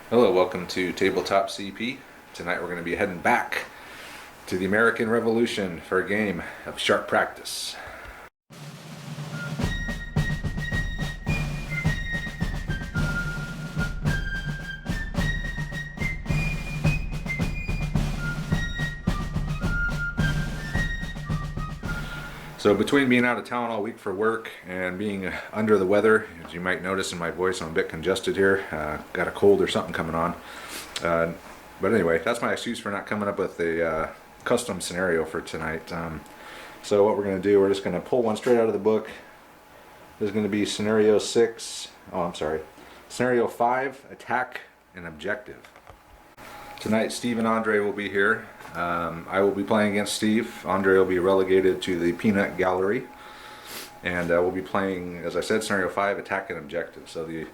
Hello, welcome to Tabletop CP. Tonight we're going to be heading back to the American Revolution for a game of sharp practice. So between being out of town all week for work and being under the weather, as you might notice in my voice, I'm a bit congested here. Got a cold or something coming on. But anyway, that's my excuse for not coming up with a custom scenario for tonight. So what we're going to do, we're just going to pull one straight out of the book. There's going to be scenario 6. Oh, I'm sorry. Scenario 5, attack and objective. Tonight, Steve and Andre will be here. I will be playing against Steve. Andre will be relegated to the peanut gallery. And we'll be playing, as I said, scenario 5, attack and objective. So the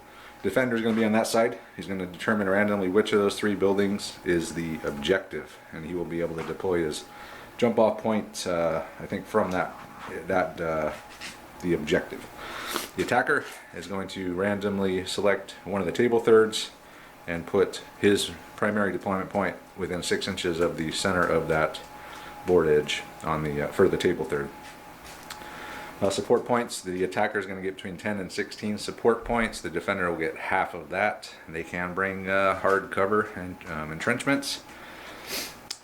defender is going to be on that side. He's going to determine randomly which of those 3 buildings is the objective. And he will be able to deploy his jump off point, I think, from the objective. The attacker is going to randomly select one of the table thirds and put his primary deployment point within 6 inches of the center of that board edge on the for the table third. Support points, the attacker is going to get between 10 and 16 support points. The defender will get half of that. They can bring hard cover and entrenchments.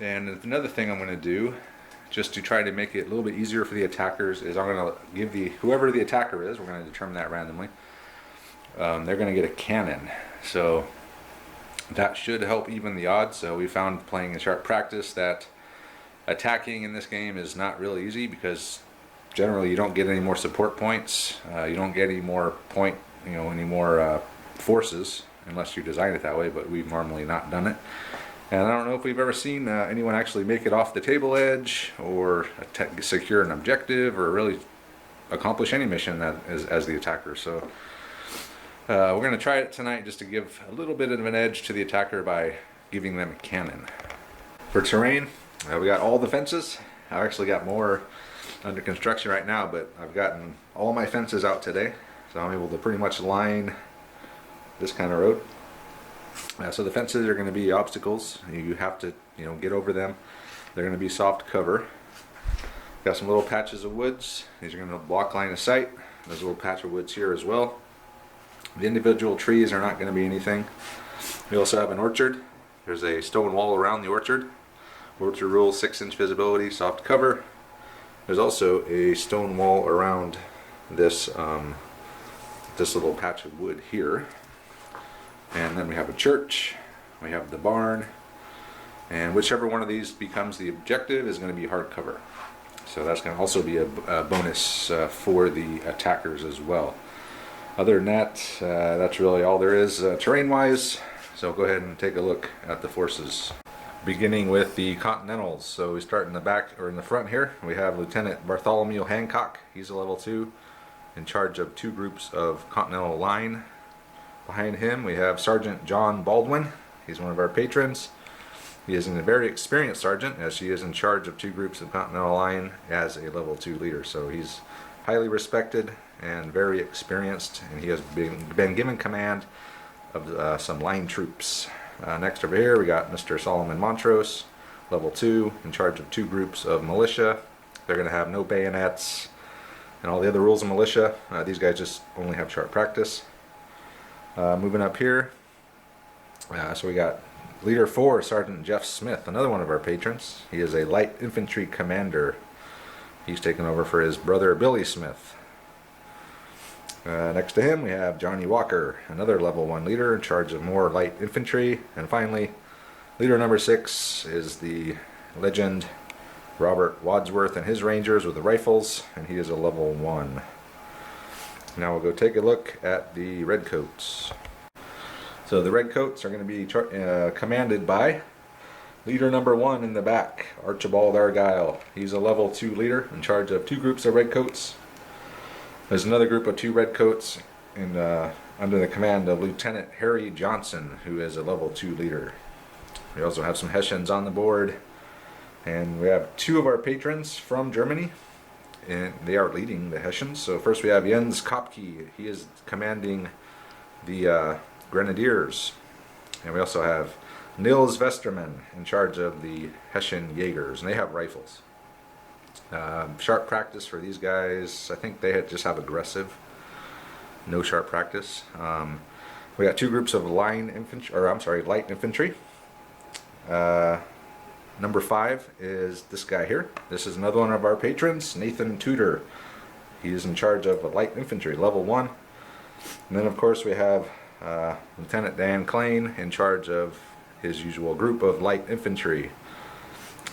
And another thing I'm going to do, just to try to make it a little bit easier for the attackers, is I'm going to give whoever the attacker is, we're going to determine that randomly, they're going to get a cannon. So that should help even the odds. So we found playing in sharp practice that attacking in this game is not really easy, because generally you don't get any more support points. You don't get any more forces unless you design it that way, but we've normally not done it. And I don't know if we've ever seen anyone actually make it off the table edge or secure an objective or really accomplish any mission as the attacker. So we're going to try it tonight just to give a little bit of an edge to the attacker by giving them a cannon. For terrain, we got all the fences. I've actually got more under construction right now, but I've gotten all my fences out today, so I'm able to pretty much line this kind of road. So the fences are going to be obstacles. You have to get over them. They're going to be soft cover. Got some little patches of woods. These are going to block line of sight. There's a little patch of woods here as well. The individual trees are not going to be anything. We also have an orchard. There's a stone wall around the orchard. Orchard rules 6-inch visibility, soft cover. There's also a stone wall around this this little patch of wood here. And then we have a church, we have the barn, and whichever one of these becomes the objective is going to be hard cover. So that's going to also be a bonus for the attackers as well. Other than that, that's really all there is terrain-wise. So go ahead and take a look at the forces. Beginning with the Continentals. So we start in the back, or in the front here. We have Lieutenant Bartholomew Hancock. He's a level 2, in charge of 2 groups of Continental line. Behind him we have Sergeant John Baldwin. He's one of our patrons. He is a very experienced sergeant, as he is in charge of 2 groups of Continental line as a level 2 leader. So he's highly respected and very experienced, and he has been given command of some line troops. Next over here we got Mr. Solomon Montrose, level 2, in charge of 2 groups of militia. They're going to have no bayonets and all the other rules of militia. These guys just only have sharp practice. Moving up here, so we got Leader 4, Sergeant Jeff Smith, another one of our patrons. He is a light infantry commander. He's taken over for his brother Billy Smith. Next to him we have Johnny Walker, another level 1 leader in charge of more light infantry. And finally, leader number 6 is the legend Robert Wadsworth and his rangers with the rifles, and he is a level 1. Now we'll go take a look at the Redcoats. So the Redcoats are going to be commanded by leader number 1 in the back, Archibald Argyle. He's a level 2 leader in charge of 2 groups of Redcoats. There's another group of 2 Redcoats under the command of Lieutenant Harry Johnson, who is a level 2 leader. We also have some Hessians on the board, and we have 2 of our patrons from Germany, and they are leading the Hessians. So first we have Jens Kopke. He is commanding the Grenadiers. And we also have Nils Vesterman in charge of the Hessian Jaegers, and they have rifles. Sharp practice for these guys. I think they just have aggressive, no sharp practice. We got two groups of light infantry. Number 5 is this guy here. This is another one of our patrons, Nathan Tudor. He is in charge of light infantry, level 1. And then of course we have Lieutenant Dan Klein in charge of his usual group of light infantry.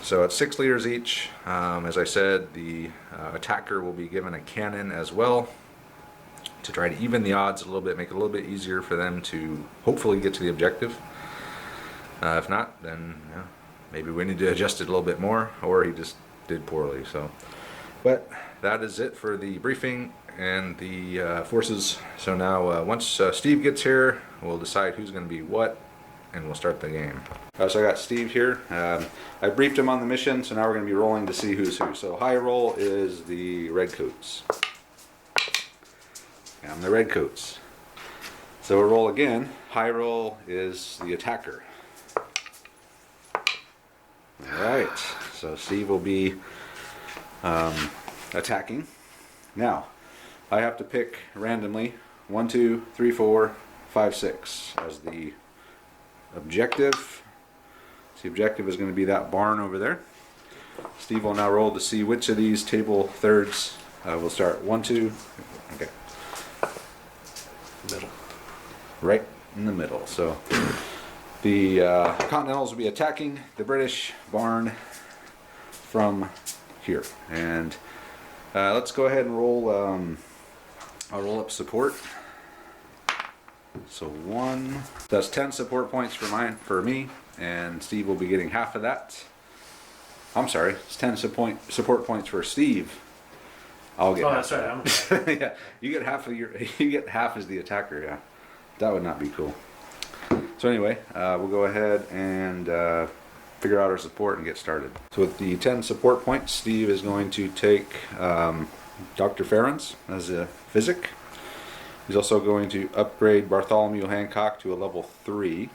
So it's 6 leaders each. As I said, the attacker will be given a cannon as well to try to even the odds a little bit, make it a little bit easier for them to hopefully get to the objective. If not, then maybe we need to adjust it a little bit more, or he just did poorly. So, but that is it for the briefing and the forces. So now once Steve gets here, we'll decide who's going to be what, and we'll start the game. So I got Steve here. I briefed him on the mission, so now we're going to be rolling to see who's who. So high roll is the Redcoats. I'm the Redcoats. So we'll roll again. High roll is the attacker. Alright, so Steve will be attacking. Now, I have to pick randomly 1, 2, 3, 4, 5, 6 as the objective. So the objective is going to be that barn over there. Steve will now roll to see which of these table thirds will start. 1, 2, okay. Middle. Right in the middle. So the Continentals will be attacking the British barn from here. And let's go ahead and roll. I'll roll up support. So 1. That's 10 support points for me, and Steve will be getting half of that. I'm sorry, it's 10 support points for Steve. I'll get half. That's right. Yeah, you get half as the attacker. Yeah, that would not be cool. So anyway, we'll go ahead and figure out our support and get started. So with the 10 support points, Steve is going to take Dr. Ferens as a physic. He's also going to upgrade Bartholomew Hancock to a level 3.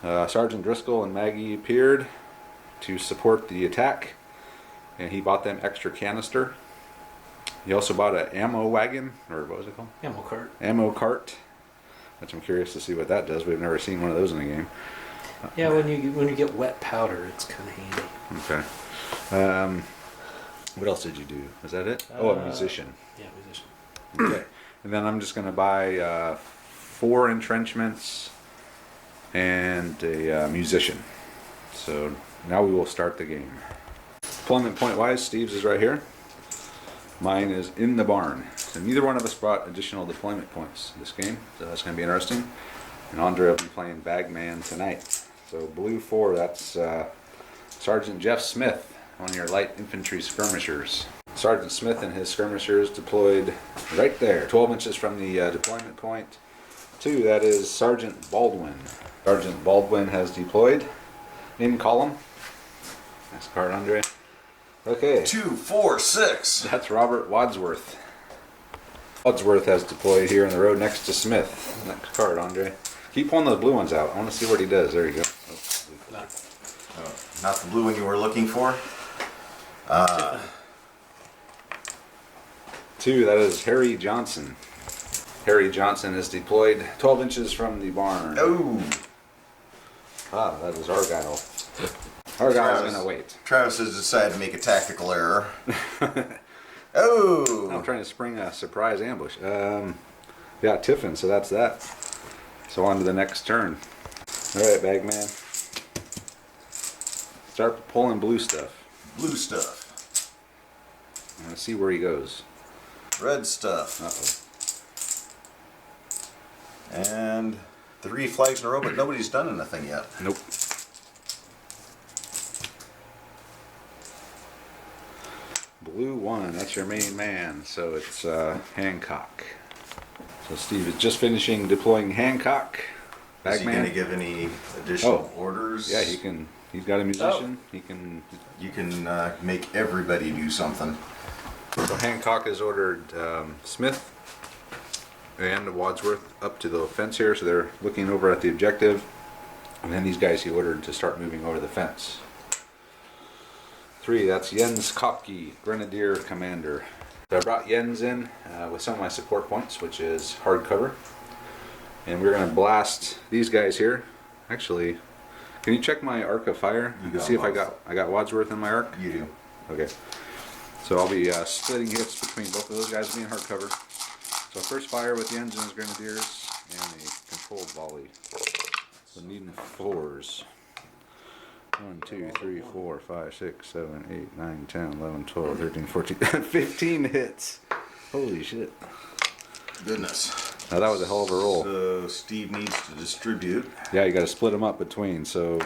Sergeant Driscoll and Maggie appeared to support the attack, and he bought them extra canister. He also bought an ammo wagon, or what was it called? Ammo cart. Ammo cart, which I'm curious to see what that does. We've never seen one of those in a game. Yeah, when you get wet powder, it's kind of handy. Okay. What else did you do? Was that it? A musician. Yeah, musician. Okay. And then I'm just going to buy 4 entrenchments and a musician. So now we will start the game. Deployment point wise, Steve's is right here. Mine is in the barn. So neither one of us brought additional deployment points this game, so that's going to be interesting. And Andre will be playing Bagman tonight. So blue 4, that's Sergeant Jeff Smith, one of your light infantry skirmishers. Sergeant Smith and his skirmishers deployed right there, 12 inches from the deployment point. 2, that is Sergeant Baldwin. Sergeant Baldwin has deployed in column. Nice card, Andre. Okay. 2, 4, 6. That's Robert Wadsworth. Wadsworth has deployed here in the road next to Smith. Next card, Andre. Keep pulling those blue ones out. I want to see what he does. There you go. Oh, not the blue one you were looking for. 2, that is Harry Johnson. Harry Johnson is deployed 12 inches from the barn. Oh. Ah, that is Argyle. Argyle's going to wait. Travis has decided to make a tactical error. Oh. I'm trying to spring a surprise ambush. Yeah, Tiffin, so that's that. So on to the next turn. Alright, Bagman. Start pulling blue stuff. Blue stuff. Let's see where he goes. Red stuff. Uh-oh. And 3 flags in a row, but nobody's done anything yet. Nope. Blue 1, that's your main man. So it's Hancock. So Steve is just finishing deploying Hancock. Is he Bagman. going to give any additional orders? Yeah, he can. He's got a musician. He can. You can make everybody do something. So Hancock has ordered Smith and Wadsworth up to the fence here, so they're looking over at the objective. And then these guys he ordered to start moving over the fence. 3, that's Jens Kopke, Grenadier Commander. So I brought Jens in with some of my support points, which is hardcover. And we're going to blast these guys here. Actually, can you check my arc of fire? You can see if I got Wadsworth in my arc? You do. Okay. So I'll be splitting hits between both of those guys being hardcover. So first fire with Jens and his Grenadiers, and a controlled volley. So needing 4s. 1, 2, 3, 4, 5, 6, 7, 8, 9, 10, 11, 12, 13, 14, 15 hits. Holy shit. Goodness. Now that was a hell of a roll. So Steve needs to distribute. Yeah, you got to split them up between, so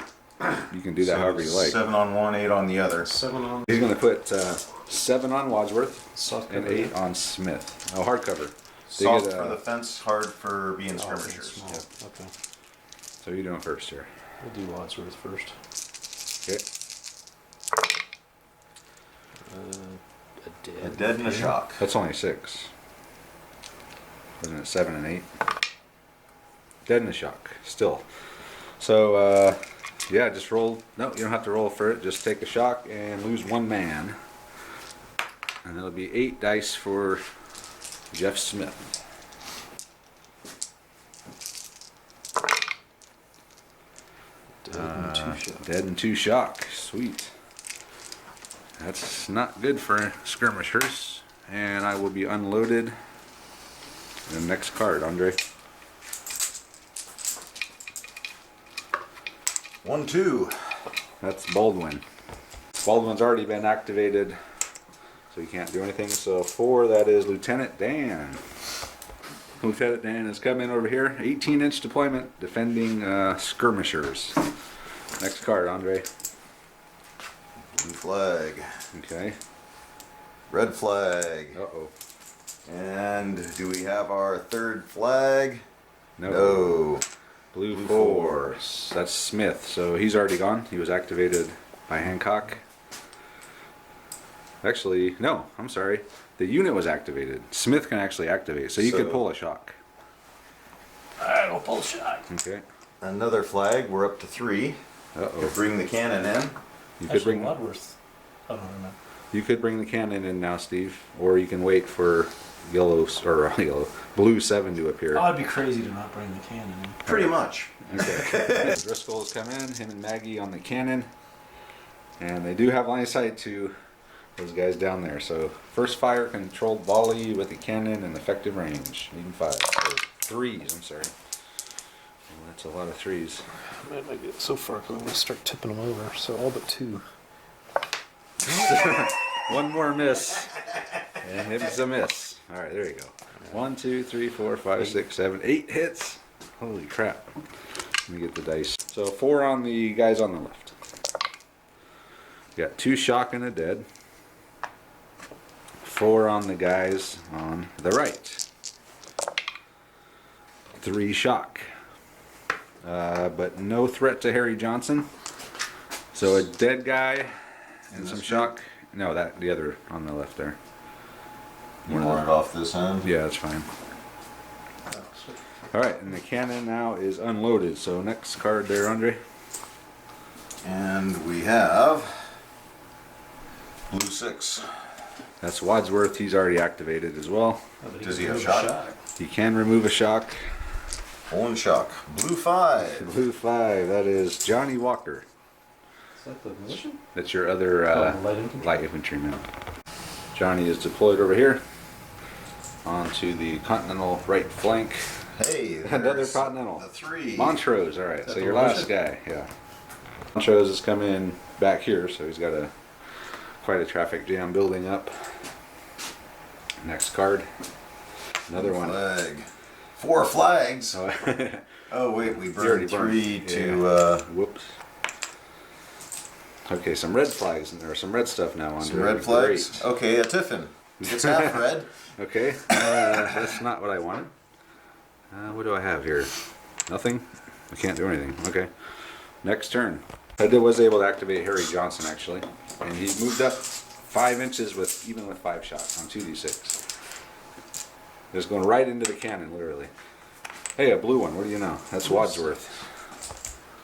you can do that however you like. 7 on one, 8 on the other. 7 on. He's going to put 7 on Wadsworth Soft and cover. 8 on Smith. Oh, hardcover. They Soft get, for the fence, hard for being Oh, skirmishers. small. Okay. So you're doing first here. We'll do Wadsworth first. Okay. A dead. A dead and a shock. That's only 6. Wasn't it 7 and 8? Dead in a shock, still. So, yeah, just roll. No, you don't have to roll for it. Just take a shock and lose 1 man. And it'll be 8 dice for Jeff Smith. Dead and 2 shock. Dead and 2 shock. Sweet. That's not good for skirmishers. And I will be unloaded. The next card, Andre. 1, 2. That's Baldwin. Baldwin's already been activated, so you can't do anything. So 4, that is Lieutenant Dan. Lieutenant Dan is coming over here. 18-inch deployment, defending skirmishers. Next card, Andre. Blue flag. Okay. Red flag. Uh-oh. And do we have our 3rd flag? No. No. Blue Blue 4. That's Smith. So he's already gone. He was activated by Hancock. Actually, no, I'm sorry. The unit was activated. Smith can actually activate, so you could So- pull a shock. Alright, we'll pull shot. Okay. Another flag. We're up to 3. Uh-oh. Bring the cannon in. You could Actually, bring Wadsworth. I don't know. you could bring the cannon in now, Steve, or you can wait for yellow or yellow blue 7 to appear. Oh, it'd be crazy to not bring the cannon in. Pretty much. Okay. Driscoll's come in, him and Maggie on the cannon, and they do have line of sight to those guys down there. So first fire, controlled volley with the cannon and effective range. Even 5 or 3s. I'm sorry. Well, that's a lot of 3s. I might get so far because I'm going to start tipping them over. So all but 2. One more miss, and it's a miss. All right, there you go. 1, 2, 3, 4, 5, 6, 7, 8 hits. Holy crap! Let me get the dice. So 4 on the guys on the left. Got 2 shock and a dead. 4 on the guys on the right. 3 shock. But no threat to Harry Johnson. So a dead guy and some shock. No, that the other on the left there. You want it off this end? Yeah, that's fine. All right, and the cannon now is unloaded. So next card there, Andre. And we have blue 6. That's Wadsworth. He's already activated as well. Does he have shock? He can remove a shock. Pulling shock. Blue 5. Blue 5. That is Johnny Walker. Is that the militia? That's your other Light infantry? light infantryman. Johnny is deployed over here onto the continental right flank. Hey, Another there's continental. The 3. Montrose. All right, that so the your last militia? guy. Yeah. Montrose has come in back here, so he's got quite a traffic jam building up. Next card. Another one. Flag. 4 flags. Oh, Oh wait, we already burned burned. 3 to whoops. Okay, some red flags and there are some red stuff now on some red flags. Great. Okay, a tiffin. It's half red. Okay, that's not what I wanted. What do I have here? Nothing? I can't do anything. Okay. Next turn. I was able to activate Harry Johnson actually, and he moved up 5 inches with even with 5 shots on 2d6. Just going right into the cannon, literally. Hey, a blue one. What do you know? That's Wadsworth.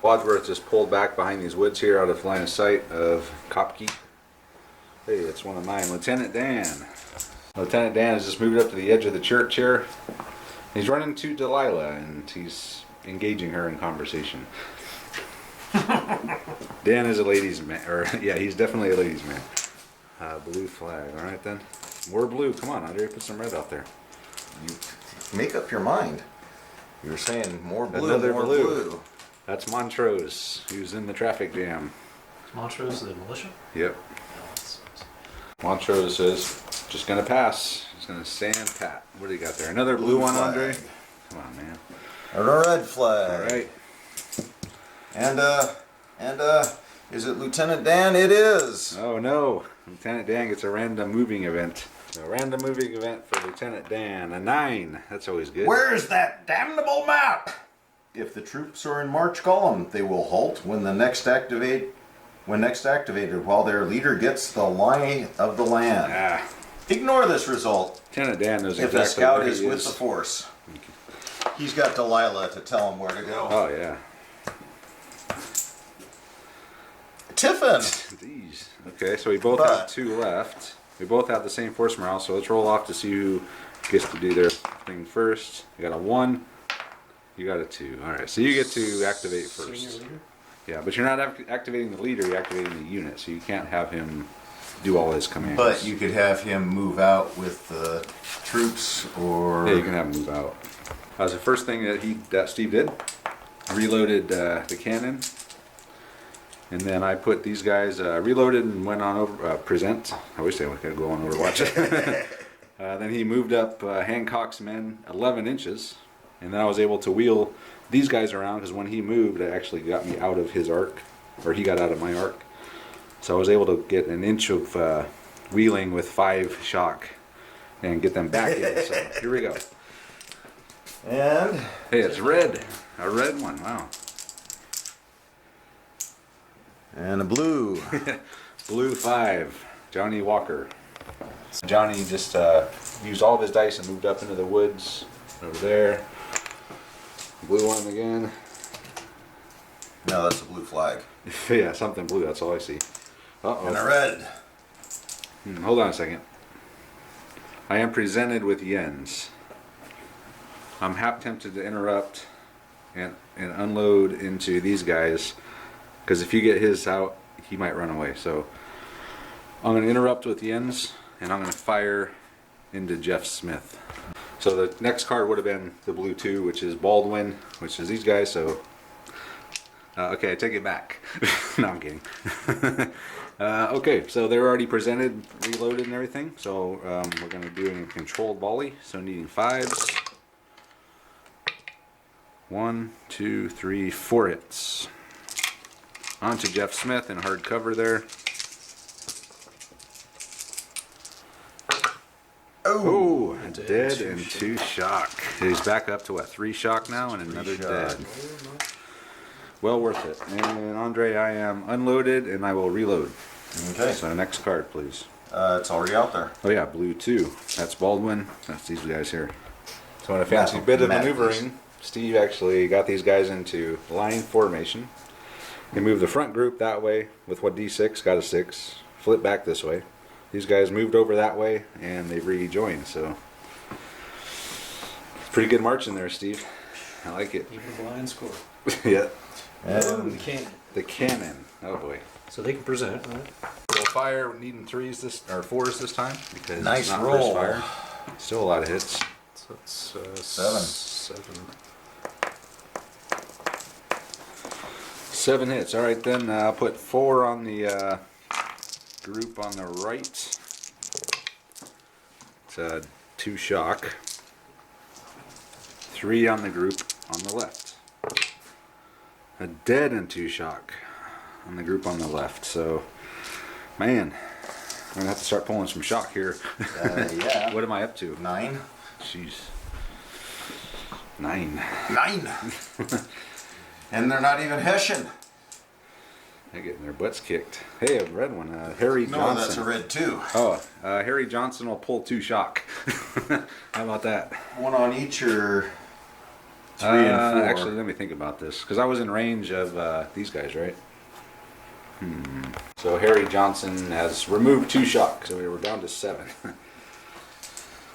Wadsworth just pulled back behind these woods here out of line of sight of Kopke. Hey, it's one of mine. Lieutenant Dan. Lieutenant Dan has just moved up to the edge of the church here. He's running to Delilah and he's engaging her in conversation. Dan is a ladies' man, or yeah, he's definitely a ladies' man. Blue flag. All right then. More blue. Come on, Andre, put some red out there. You make up your mind. You were saying more blue, Another more blue. blue. That's Montrose, who's in the traffic jam. Montrose, the militia? Yep. No, that's- Montrose is just gonna pass. He's gonna stand pat. What do you got there? Another blue one, flag. Andre? Come on, man. Or a red flag. All right. And is it Lieutenant Dan? It is. Oh no, Lieutenant Dan gets a random moving event. A random moving event for Lieutenant Dan. A 9. That's always good. Where's that damnable map? If the troops are in march column, they will halt when next activated while their leader gets the lie of the land. Ah, Ignore this result Lieutenant Dan knows if exactly the scout where is he with the force. He's got Delilah to tell him where to go. Oh yeah. Tiffin! These. Okay, so we both But- have 2 left. We both have the same force morale, so let's roll off to see who gets to do their thing first. You got a 1. You got a 2. All right, so you get to activate Senior first. leader? Yeah, but you're not activating the leader. You're activating the unit, so you can't have him do all his commands. But you could have him move out with the troops or... Yeah, you can have him move out. That was the first thing that Steve did. Reloaded the cannon. And then I put these guys, reloaded and went on over, present. I wish they could go on Overwatch. Then he moved up Hancock's men 11 inches. And then I was able to wheel these guys around because when he moved, it actually got me out of his arc. Or he got out of my arc. So I was able to get an inch of wheeling with 5 shock and get them back in. So here we go. And... Hey, it's red. A red one. Wow. And a blue. Blue 5. Johnny Walker. Johnny just used all of his dice and moved up into the woods over there. Blue one again. No, that's a blue flag. Yeah, something blue. That's all I see. And a Uh-oh. red. Hold on a second. I am presented with yens. I'm half tempted to interrupt and unload into these guys because if you get his out, he might run away. So I'm going to interrupt with yens and I'm going to fire into Jeff Smith. So the next card would have been the blue 2, which is Baldwin, which is these guys. So okay, I take it back. No, I'm kidding. Okay, so they're already presented, reloaded and everything. So we're going to do a controlled volley. So needing 5s. 1, 2, 3, 4 hits. On to Jeff Smith in hard cover there. Oh, dead and 2 shock. He's back up to what, 3 shock now and another dead. Well worth it. And Andre, I am unloaded and I will reload. Okay. So next card, please. It's already out there. Oh yeah, blue 2. That's Baldwin. That's these guys here. So in a fancy bit of maneuvering, Steve actually got these guys into line formation. He moved the front group that way with what D6, got a 6. Flip back this way. These guys moved over that way and they rejoined. So pretty good marching there, Steve. I like it. Even a blind score. Yeah. Oh, And the cannon. The cannon. Oh boy. So they can present, right? We'll fire needing 3s this or 4s this time because Nice it's not roll. first fire. Still a lot of hits. So it's 7. 7 hits. All right, then I'll put 4 on the group on the right. It's 2 shock. 3 on the group on the left. A dead and 2 shock on the group on the left. So, man, I'm gonna have to start pulling some shock here. yeah. What am I up to? 9. Jeez. 9. 9. And they're not even Hessian. They're getting their butts kicked. Hey, a red one. Harry No, Johnson. that's a red 2. Oh, Harry Johnson will pull 2 shock. How about that? One on each or 3 and 4? Actually, let me think about this. Because I was in range of these guys, right? So Harry Johnson has removed 2 shock. So we were down to 7.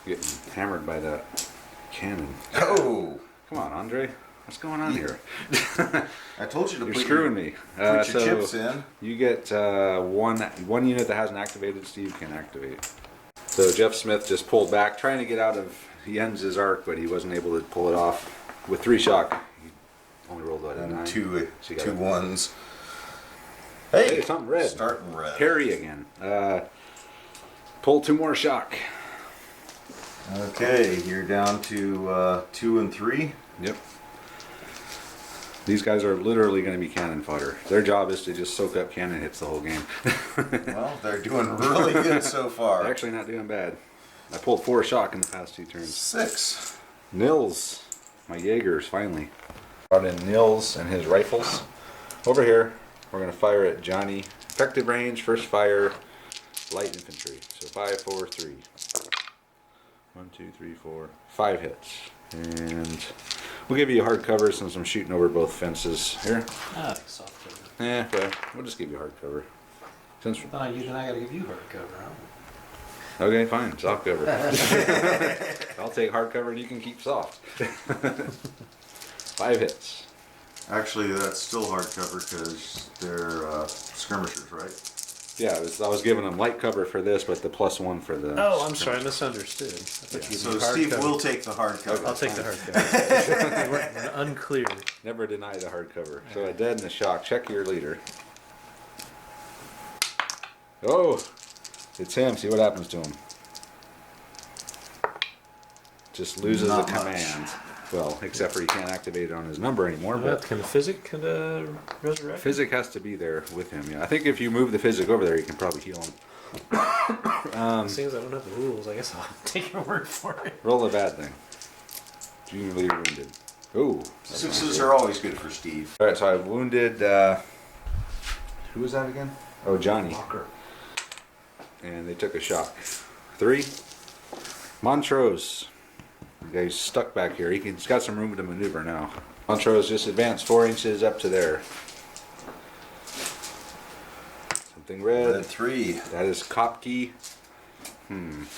Getting hammered by that cannon. Oh! Come on, Andre. What's going on here? I told you to You're put screwing me. put your chips in. You get one unit that hasn't activated, Steve can activate. So Jeff Smith just pulled back, trying to get out of. He ends his arc, but he wasn't able to pull it off with 3 shock. He only rolled a 9. And two So you got 2 it. ones. Hey, Hey, something red. starting red. Harry again. Pull 2 more shock. Okay, you're down to 2 and 3. Yep. These guys are literally going to be cannon fodder. Their job is to just soak up cannon hits the whole game. Well, they're doing really good so They're far. actually not doing bad. I pulled 4 shock in the past 2 turns. 6. Nils, my Jaegers, finally. Brought in Nils and his rifles. Over here, we're going to fire at Johnny. Effective range, first fire, light infantry. So 5, 4, 3. 1, 2, 3, 4, 5 hits. And we'll give you a hard cover since I'm shooting over both fences here. Ah, soft cover. Yeah, but we'll just give you a hard cover. Since Then I gotta give you hard cover, huh? okay, fine, soft cover. I'll take hard cover and you can keep soft. 5 hits. Actually, that's still hard cover because they're skirmishers, right? Yeah, I was giving them light cover for this, but the +1 for the. Oh, I'm sorry, I misunderstood. I thought you gave So me hard Steve cover. will take the hard cover. I'll take the hard cover. We're unclear. Never deny the hard cover. So a dead and a shock. Check your leader. Oh, it's him. See what happens to him. Just loses a Not much. command. Well, except for he can't activate it on his number anymore. Well, But can the physic resurrect? Physic has to be there with him. Yeah, I think if you move the Physic over there, you can probably heal him. Seeing as I don't have the rules, I guess I'll take your word for it. Roll a bad thing. Junior leader wounded. Ooh. that's not 6s good. are always good for Steve. All right, so I wounded. Who was that again? Oh, Johnny. Walker. And they took a shock. 3. Montrose. The guy's stuck back here. He's got some room to maneuver now. Montrose just advanced 4 inches up to there. Something red. Red 3. That is Kopke.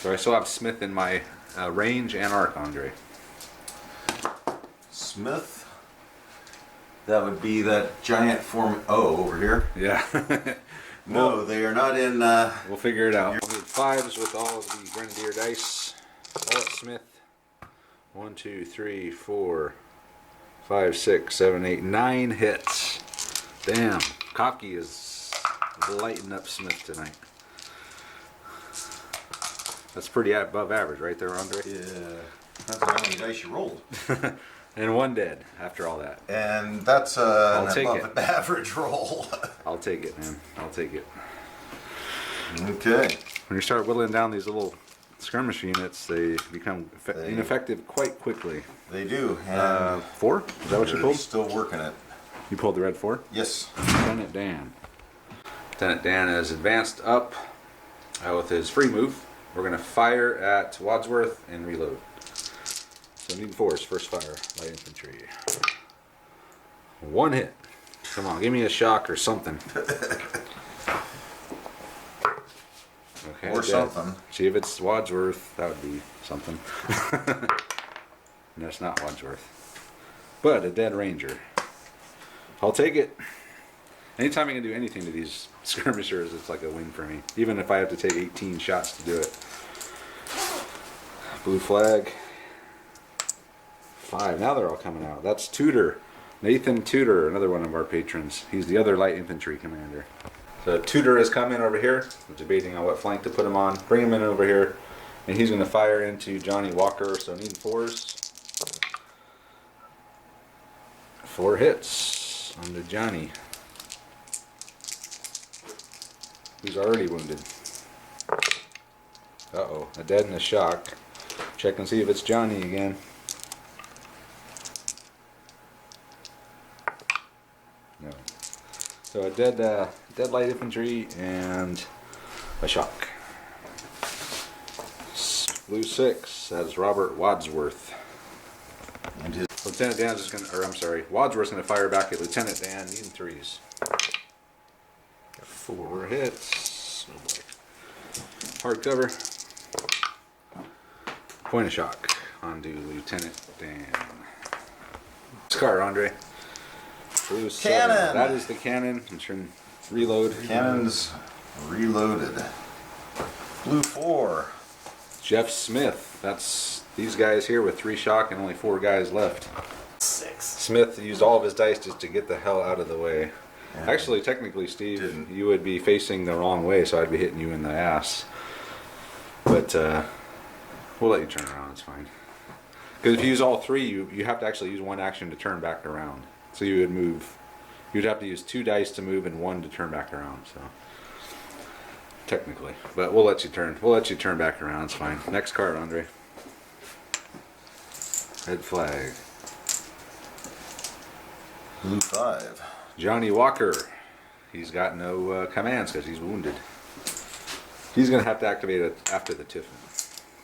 So I still have Smith in my range and arc, Andre. Smith. That would be that giant form. Oh, over here. Yeah. No, they are not in. We'll figure it out. We'll need 5s with all of the Grenadier dice. All at Smith. 1, 2, 3, 4, 5, 6, 7, 8, 9 hits. Damn. Kopke is lighting up Smith tonight. That's pretty above average right there, Andre. Yeah, that's the only dice you rolled. And 1 dead after all that. And that's an I'll take above it. average roll. I'll take it, man. I'll take it. Okay. When you start whittling down these little skirmish units, they become ineffective quite quickly. They do. And 4? Is that what you they're pulled? still working it. You pulled the red 4? Yes. Lieutenant Dan. Lieutenant Dan has advanced up with his free move. We're going to fire at Wadsworth and reload. So need 4s, first fire, light infantry. 1 hit. Come on, give me a shock or something. Okay, Or dead. something. See if it's Wadsworth, that would be something. And that's not Wadsworth. But a dead ranger. I'll take it. Anytime I can do anything to these skirmishers, it's like a win for me. Even if I have to take 18 shots to do it. Blue flag. 5. Now they're all coming out. That's Tudor. Nathan Tudor, another one of our patrons. He's the other light infantry commander. So Tudor has come in over here. We're debating on what flank to put him on. Bring him in over here. And he's going to fire into Johnny Walker. So need 4s. 4 hits on the Johnny. Who's already wounded. Uh-oh. A dead and a shock. Check and see if it's Johnny again. No. So a dead light infantry and a shock. Blue 6, that is Robert Wadsworth. And his Lieutenant Dan's just gonna, or I'm sorry, Wadsworth's gonna fire back at Lieutenant Dan, needing 3s. Got 4 hits. Oh boy. Hard cover. Point of shock onto Lieutenant Dan. This card, Andre. Blue 7. Cannon! That is the cannon. I'm sure reload. cannons reloaded. Blue 4. Jeff Smith. That's these guys here with 3 shock and only 4 guys left. 6. Smith used all of his dice just to get the hell out of the way. Yeah. Actually, technically, Steve, Didn't. you would be facing the wrong way, so I'd be hitting you in the ass. But we'll let you turn around. It's fine. Because if you use all 3, you have to actually use 1 action to turn back around. So you would move. You'd have to use 2 dice to move and 1 to turn back around. So technically, but we'll let you turn. We'll let you turn back around. It's fine. Next card, Andre. Red flag. Blue 5. Johnny Walker. He's got no commands because he's wounded. He's going to have to activate it after the Tiffin.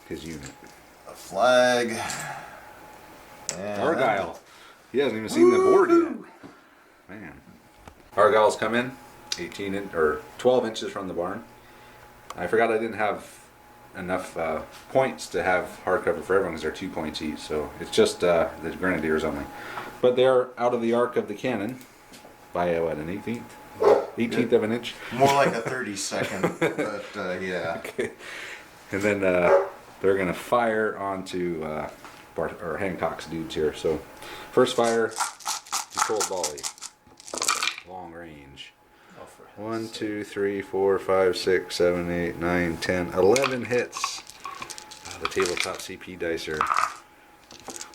His unit. A flag. And Argyle. He hasn't even seen the board yet. Man. Argyle's come in 12 inches from the barn. I forgot I didn't have enough points to have hardcover for everyone because they're 2 points each. So it's just the Grenadiers only. But they're out of the arc of the cannon by what, an 18th? 18th of an inch? More like a 32nd, but yeah. Okay. And then they're going to fire onto Hancock's dudes here. So first fire, controlled volley. Long range. 1, 2, 3, 4, 5, 6, 7, 8, 9, 10, 11 hits. Oh, the tabletop CP dice are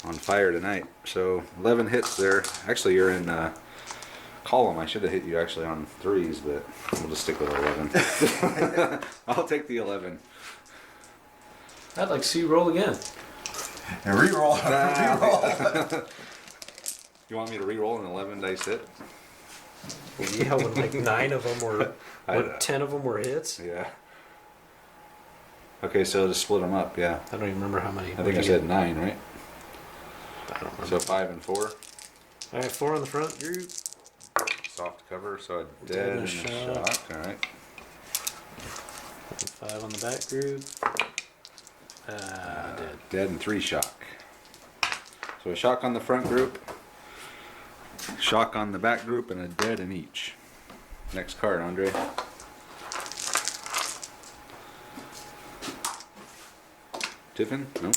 on fire tonight. So 11 hits there. Actually, you're in column. I should have hit you actually on 3s, but we'll just stick with 11. I'll take the 11. I'd like to see you roll again. And reroll. Reroll. You want me to re-roll an 11 dice hit? Yeah, when like 9 of them were, I- or 10 of them were hits. Yeah. Okay, so just split them up, yeah. I don't even remember how many. I think I said 9, right? I don't remember. So 5 and 4. All right, 4 on the front group. Soft cover, so a dead and a shock. Alright. 5 on the back group. Dead. Dead and 3 shock. So a shock on the front group, shock on the back group, and a dead in each. Next card, Andre. Tiffin? Nope.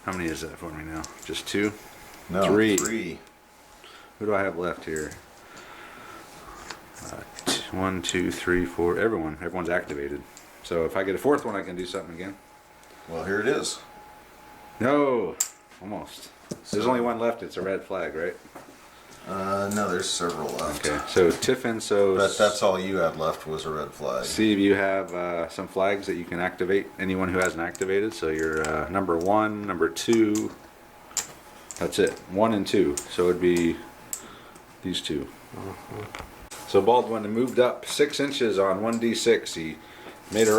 How many is that for me now? Just 2? No, 3. 3. Who do I have left here? 1, 2, 3, 4. Everyone's activated. So if I get a 4th one, I can do something again. Well, here it is. No, almost. There's only 1 left. It's a red flag, right? No, there's several left. Okay. So Tiffin. So But that's all you had left was a red flag. Steve, you have some flags that you can activate. Anyone who hasn't activated. So you're number 1, number 2. That's it. 1 and 2. So it'd be these 2. So Baldwin moved up 6 inches on 1d6. He made a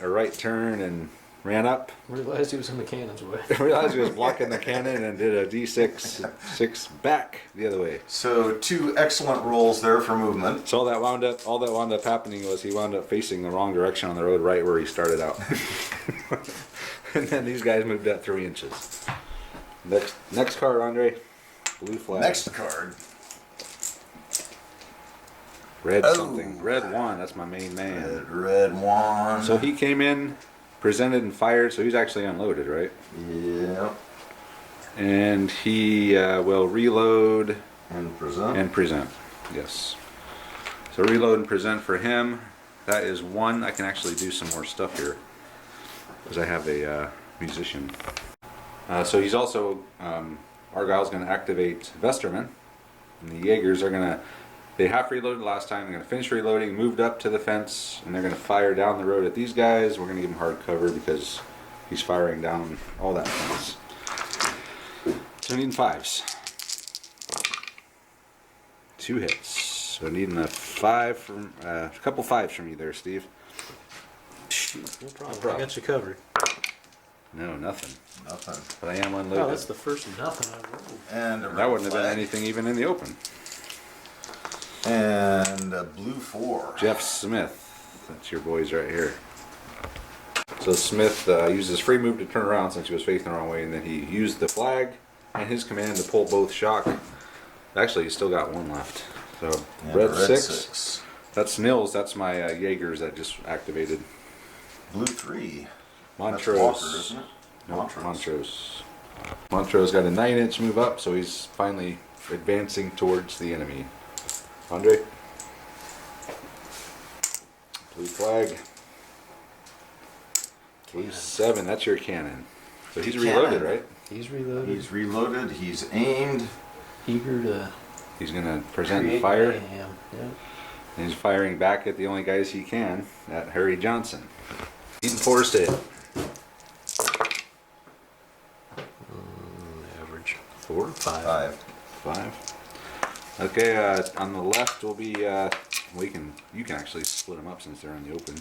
right turn and ran up. Realized he was in the cannon's way. Realized he was blocking the cannon and did a d6 6 back the other way. So 2 excellent rolls there for movement. So all that wound up happening was he wound up facing the wrong direction on the road right where he started out. And then these guys moved up 3 inches. Next card, Andre. Blue flag. Next card. Red Oh. something. Red 1. That's my main man. Red 1. So he came in, presented and fired. So he's actually unloaded, right? Yep. And he will reload And present. and present. Yes. So reload and present for him. That is 1. I can actually do some more stuff here because I have a musician. So he's also Argyle's going to activate Vesterman, and the Jaegers are going to. They half reloaded last time. They're going to finish reloading, moved up to the fence, and they're going to fire down the road at these guys. We're going to give him hard cover because he's firing down all that fence. So we need 5s. 2 hits. So needing a 5 from a couple 5s from you there, Steve. Shoot, no problem. problem. I got you covered. No, nothing. Nothing. But I am Oh, unloaded. that's the first nothing I've rolled. And a That red wouldn't have been flag. anything even in the open. And a blue 4. Jeff Smith. That's your boys right here. So Smith uses free move to turn around since he was facing the wrong way, and then he used the flag and his command to pull both shock. Actually, he's still got one left. So And red, a red 6. 6. That's Nils. That's my Jaegers that just activated. Blue 3. Montrose. That's Walker, isn't it? No, Montrose. Montrose. Montrose got a 9-inch move up, so he's finally advancing towards the enemy. Andre. Blue flag. Blue 7. That's your cannon. So he's Cannon. reloaded, right? He's reloaded. He's reloaded. He's aimed. eager to He's gonna present create fire. mayhem. Yeah. And he's firing back at the only guys he can, at Harry Johnson. Eaton Forrest hit. Average. 4, 5. 5. Okay, on the left will be, you can actually split them up since they're in the open.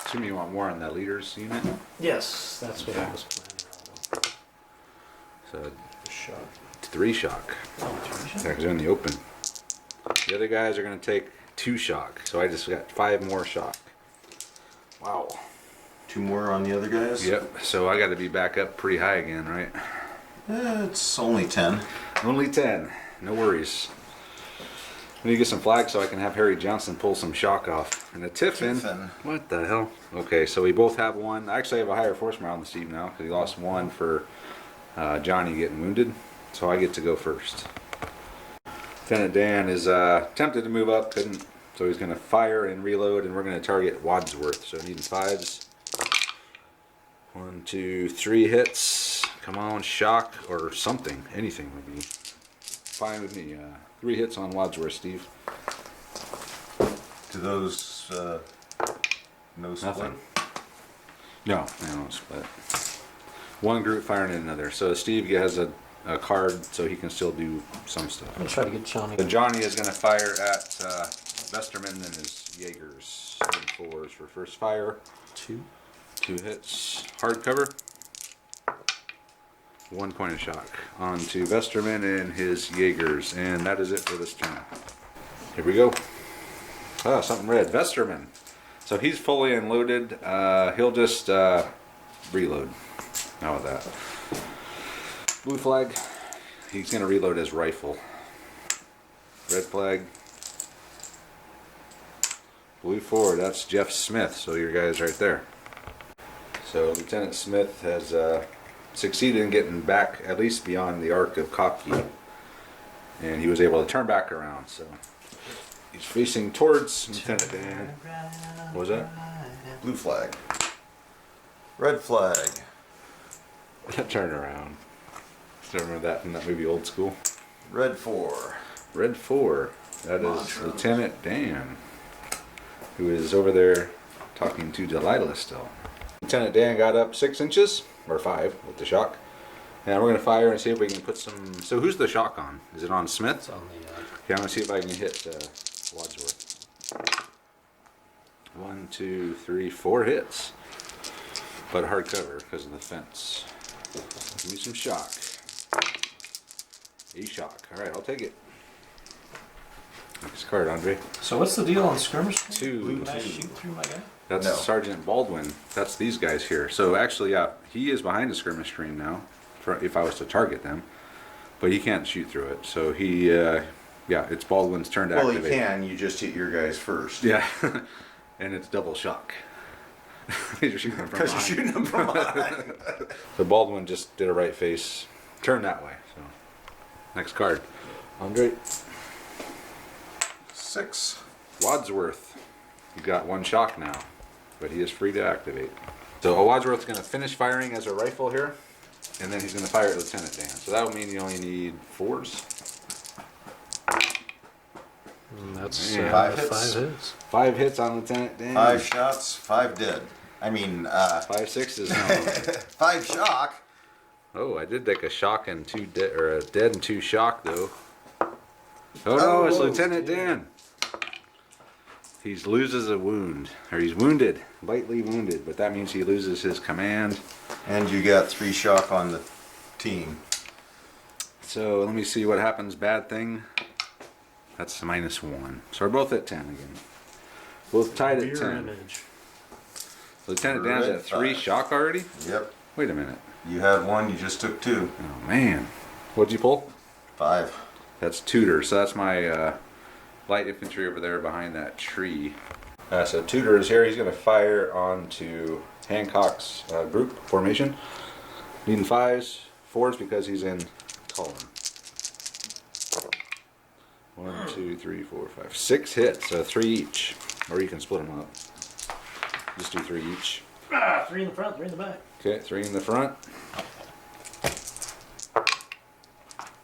Assume you want more on that leader's unit. Yes, that's what I Okay. was planning So on. Shot. 3 shock. Oh, 3 Yeah, 'cause they're in the open. The other guys are gonna take 2 shock, so I just got 5 more shock. Wow. 2 more on the other guys. Yep. So I got to be back up pretty high again, right? It's only 10. Only 10. No worries. I need to get some flags so I can have Harry Johnson pull some shock off. And a Tiffin. Tiffin. What the hell? Okay, so we both have one. I actually have a higher force morale than Steve now because he lost one for Johnny getting wounded. So I get to go first. Lieutenant Dan is tempted to move up, couldn't. So he's going to fire and reload, and we're going to target Wadsworth. So needing 5s. 1, 2, 3 hits. Come on, shock or something. Anything would be fine with me. 3 hits on Wadsworth, Steve. Do those no split? Nothing. No, split. One group firing at another. So Steve has a card, so he can still do some stuff. I'm gonna try to get Johnny. So Johnny is going to fire at Vesterman and his Jaegers. 4s for first fire. 2. 2 hits. Hard cover. 1 point of shock. On to Vesterman and his Jaegers. And that is it for this turn. Here we go. Ah, something red. Vesterman. So he's fully unloaded. He'll just reload. How about that? Blue flag. He's going to reload his rifle. Red flag. Blue 4. That's Jeff Smith. So your guys right there. So Lieutenant Smith has succeeded in getting back at least beyond the arc of Kopke. And he was able to turn back around. So he's facing towards Lieutenant Dan. What was that? Blue flag. Red flag. Turn around. Still remember that from that movie Old School? Red 4. Red 4. That is Montrose. Lieutenant Dan, who is over there talking to Delilah still. Lieutenant Dan got up 6 inches, or 5 with the shock. And we're going to fire and see if we can put some... So who's the shock on? Is it on Smith? It's on the. Okay, I'm going to see if I can hit Wadsworth. 1, 2, 3, 4 hits. But hard cover because of the fence. Give me some shock. A shock. Alright, I'll take it. Next card, Andre. So what's the deal on skirmish? 2. Can I shoot through my guy? That's No. Sergeant Baldwin. That's these guys here. So actually, yeah, he is behind the skirmish screen now, if I was to target them. But he can't shoot through it. So he, yeah, it's Baldwin's turn to Well, activate. you can. You just hit your guys first. Yeah, and it's double shock. You're shooting them from Because you're behind. shooting them from behind. So Baldwin just did a right face. Turn that way. So next card. Andre 6. Wadsworth. He's got 1 shock now, but he is free to activate. So Wadsworth's going to finish firing as a rifle here, and then he's going to fire at Lieutenant Dan. So that would mean you only need 4s. That's Man. 5 hits. 5 hits. 5 hits on Lieutenant Dan. 5 shots, 5 dead. I mean, 5 6s. No. 5 shock. Oh, I did take a shock and 2 dead, or a dead and 2 shock though. Oh no, it's Oh, Lieutenant Dan. He loses a wound, or he's wounded, lightly wounded, but that means he loses his command. And you got 3 shock on the team. So let me see what happens. Bad thing. That's -1. So we're both at 10 again. Both tied at Mirror 10. image. Lieutenant Dan's Red at 3 5. shock already? Yep. Wait a minute. You had 1, you just took 2. Oh man. What'd you pull? 5. That's Tudor. So that's my light infantry over there behind that tree. So Tudor is here. He's going to fire onto Hancock's group formation. Needing 5s, 4s because he's in column. 1, 2, 3, 4, 5, 6 hits. So 3 each, or you can split them up. Just do 3 each. 3 in the front, 3 in the back. Okay, 3 in the front.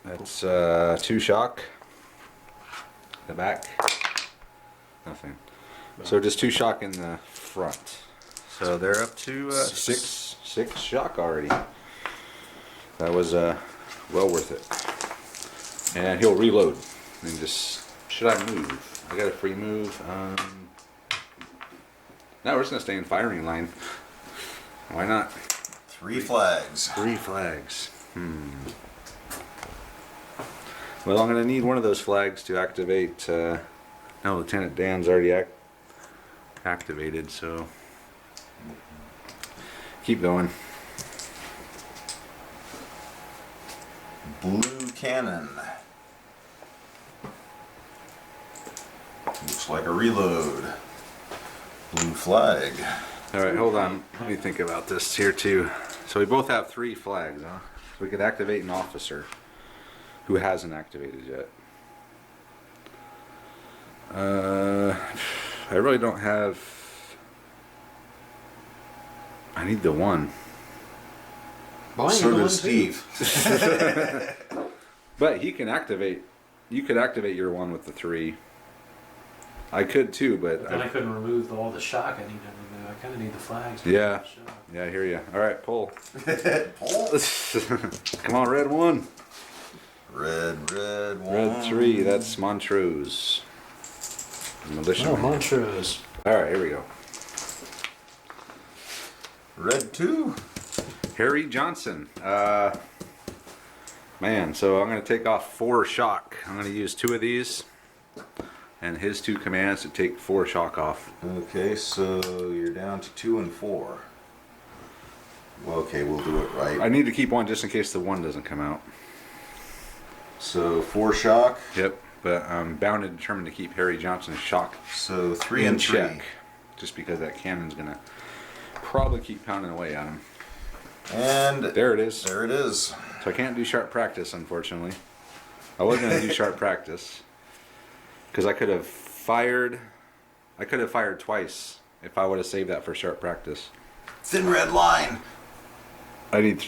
That's 2 shock. The back. Nothing. So just 2 shock in the front. So they're up to 6 shock already. That was well worth it. And he'll reload. And just, should I move? I got a free move. No, we're just gonna stay in firing line. Why not? 3 flags. 3 flags. Well, I'm gonna need one of those flags to activate. No, Lieutenant Dan's already activated, so keep going. Blue cannon. Looks like a reload. Blue flag. All right, hold on. Let me think about this here too. So we both have 3 flags, huh? So we could activate an officer who hasn't activated yet. I really don't have. I need the 1. Well, I need So the one, does too. Steve. But he can activate. You could activate your 1 with the 3. I could too, but Then I couldn't remove all the shock I need to remove. I kind of need the flags. to Yeah. remove the shock. yeah, I hear you. All right, pull. Pull. Come on, red 1. Red 1. Red 3. That's Montrose. Militia. Oh, Montrose. All right, here we go. Red 2. Harry Johnson. Man, so I'm going to take off 4 shock. I'm going to use 2 of these and his 2 commands to take 4 shock off. Okay, so you're down to 2 and 4. Well, okay, we'll do it right. I need to keep 1 just in case the 1 doesn't come out. So 4 shock. Yep, but I'm bound and determined to keep Harry Johnson's shock So 3 in and 3. check. Just because that cannon's going to probably keep pounding away at him. And There it is. there it is. So I can't do sharp practice, unfortunately. I was going to do sharp practice because I could have fired. I could have fired twice if I would have saved that for sharp practice. Thin red line. I need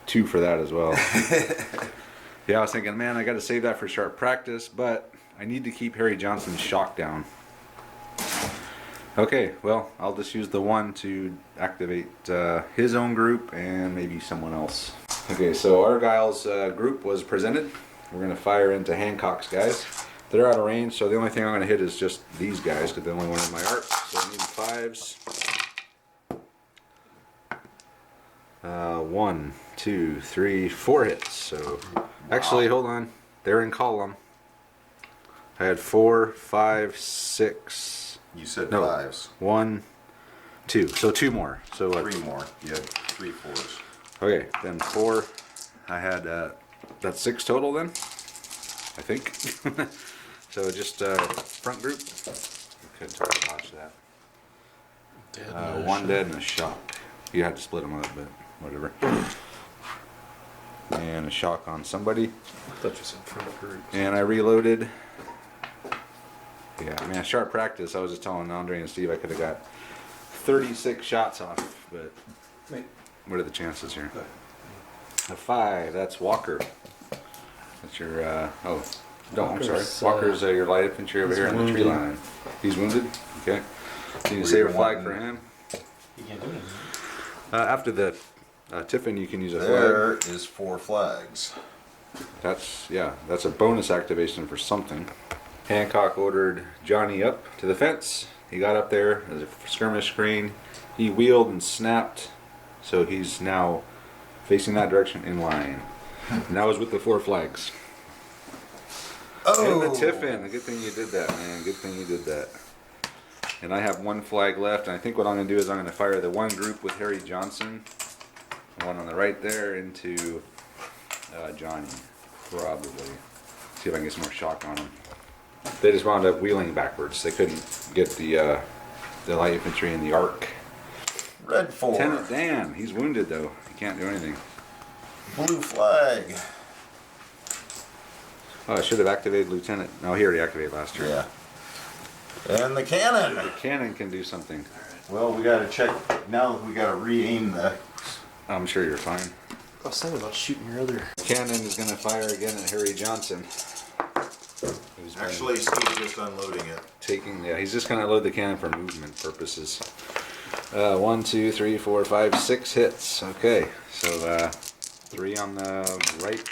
2 for that as well. Yeah, I was thinking, man, I got to save that for sharp practice, but I need to keep Harry Johnson's shock down. Okay, well, I'll just use the 1 to activate his own group and maybe someone else. Okay, so Argyle's group was presented. We're going to fire into Hancock's guys. They're out of range, so the only thing I'm going to hit is just these guys because they're the only one in my arc. So I need 5s. 1, 2, 3, 4 hits. So actually, hold on. They're in column. I had 4, 5, 6. You said No, 5s. 1, 2. So 2 more. So what? 3 more. You had 3 4s. Okay, then 4. I had that's 6 total then, I think. So just front group. Couldn't totally dodge that. Dead 1 dead and a shock. You had to split them up, but whatever. And a shock on somebody. I thought you said front group. And I reloaded. Yeah, man, sharp practice. I was just telling Andre and Steve I could have got 36 shots off, but Wait. what are the chances here? A 5. That's Walker. That's your. Oh, no, I'm sorry. Walker's, Walker's your light infantry over he's here in the tree wounded. line. He's wounded. Okay. Need to Were save you a flag wanting- for him. You can't do anything. After the Tiffin, you can use a flag. There is 4 flags. That's a bonus activation for something. Hancock ordered Johnny up to the fence. He got up there as a skirmish screen. He wheeled and snapped, so he's now facing that direction in line. And that was with the 4 flags. Oh! And the tiffin. Good thing you did that, man. Good thing you did that. And I have 1 flag left, and I think what I'm going to do is I'm going to fire the one group with Harry Johnson, the one on the right there, into Johnny, probably. See if I can get some more shock on him. They just wound up wheeling backwards. They couldn't get the light infantry in the arc. Red 4. Lieutenant Dan, he's wounded though. He can't do anything. Blue flag. Oh, I should have activated Lieutenant. No, he already activated last year. Yeah. And the cannon. The cannon can do something. Well, we gotta check. Now we gotta re-aim the... I'm sure you're fine. I was thinking about shooting your other. Cannon is going to fire again at Harry Johnson. Who's been Actually, Steve's just unloading it. he's just going to load the cannon for movement purposes. 1, 2, 3, 4, 5, 6 hits. Okay, so 3 on the right.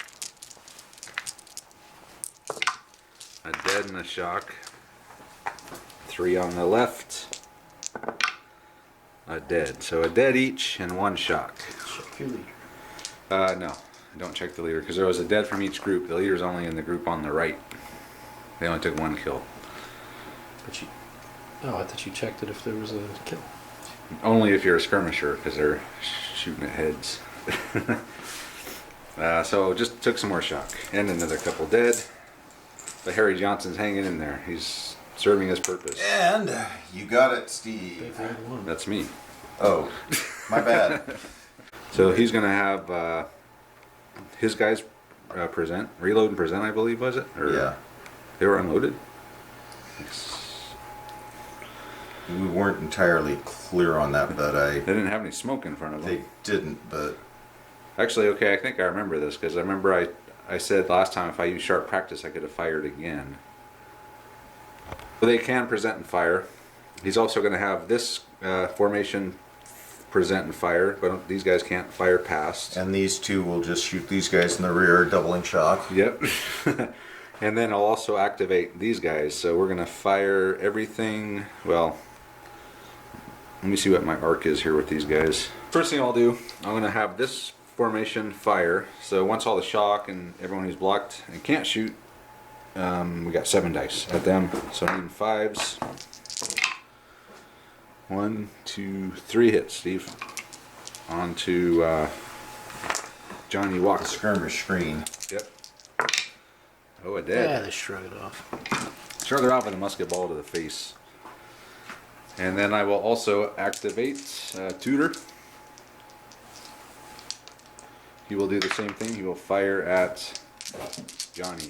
A dead and a shock. 3 on the left. A dead. So a dead each and 1 shock. Check your leader. No, don't check the leader because there was a dead from each group. The leader's only in the group on the right. They only took 1 kill. But you. Oh, I thought you checked it if there was a kill. Only if you're a skirmisher because they're shooting at heads. So just took some more shock and another couple dead. But Harry Johnson's hanging in there. He's serving his purpose. And you got it, Big Steve. red one. That's me. Oh, my bad. So he's going to have his guys reload and present, I believe, was it? Or Yeah. They were unloaded? We weren't entirely clear on that, but They didn't have any smoke in front of them. they didn't, but Actually, okay, I think I remember this because I remember I said last time if I used sharp practice, I could have fired again. But they can present and fire. He's also going to have this formation present and fire, but these guys can't fire past. and these two will just shoot these guys in the rear, doubling shock. Yep. And then I'll also activate these guys. So we're going to fire everything. Well, let me see what my arc is here with these guys. First thing I'll do, I'm going to have this formation fire. So once all the shock and everyone who's blocked and can't shoot, we got 7 dice at them. So I need 5s. 1, 2, 3 hits, Steve. On to Johnny Walker. Skirmish screen. Yep. Oh, a dead. Yeah, they shrug it off. Sure, they're off with a musket ball to the face. And then I will also activate Tudor. He will do the same thing. He will fire at Johnny.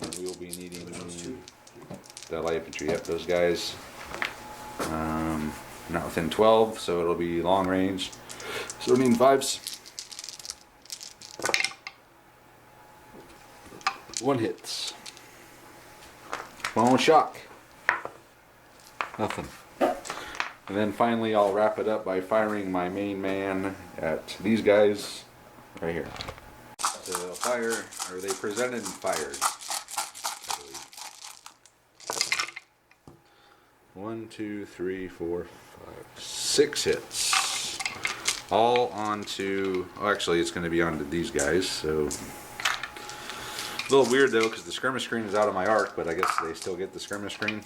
And we will be needing the light infantry. Yep, those guys. Not within 12, so it'll be long range. So we're needing 5s. 1 hits. 1 shock. Nothing. And then finally I'll wrap it up by firing my main man at these guys right here. So they'll fire, or they presented and fired, I believe. 1, 2, 3, 4, 5, 6 hits. All onto, oh, actually it's going to be onto these guys, so. A little weird though, because the skirmish screen is out of my arc, but I guess they still get the skirmish screen.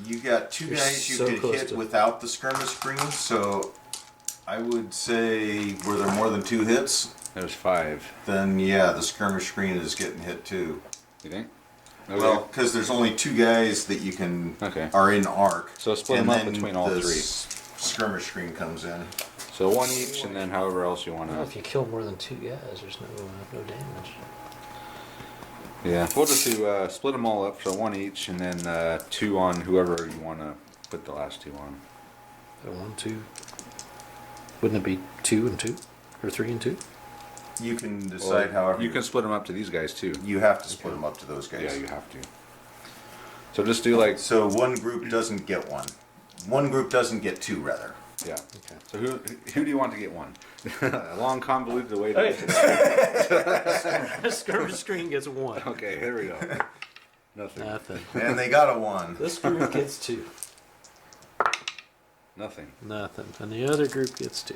You got 2 You're guys you so could close hit to- without the skirmish screen, so I would say were there more than 2 hits, There's 5. then yeah, the skirmish screen is getting hit too. You think? Okay. Well, because there's only 2 guys that you can Okay. are in arc. So split and them up then between all the 3. Skirmish screen comes in. So 1 each, and then however else you want Well, if to. you kill more than 2 guys, there's no damage. Yeah, we'll just do split them all up, so 1 each, and then 2 on whoever you want to put the last 2 on. So 1, 2. Wouldn't it be 2 and 2, or 3 and 2? You can decide however You can split them up to these guys too. You have to split them up to those guys. Yeah, you have to. So just do like, So one group doesn't get 1. One group doesn't get 2, rather. Yeah. Okay. So who do you want to get one? A long convoluted way to get to that. Skirmish screen gets 1. Okay, here we go. Nothing. Nothing. And they got a 1. This group gets 2. Nothing. Nothing. And the other group gets 2.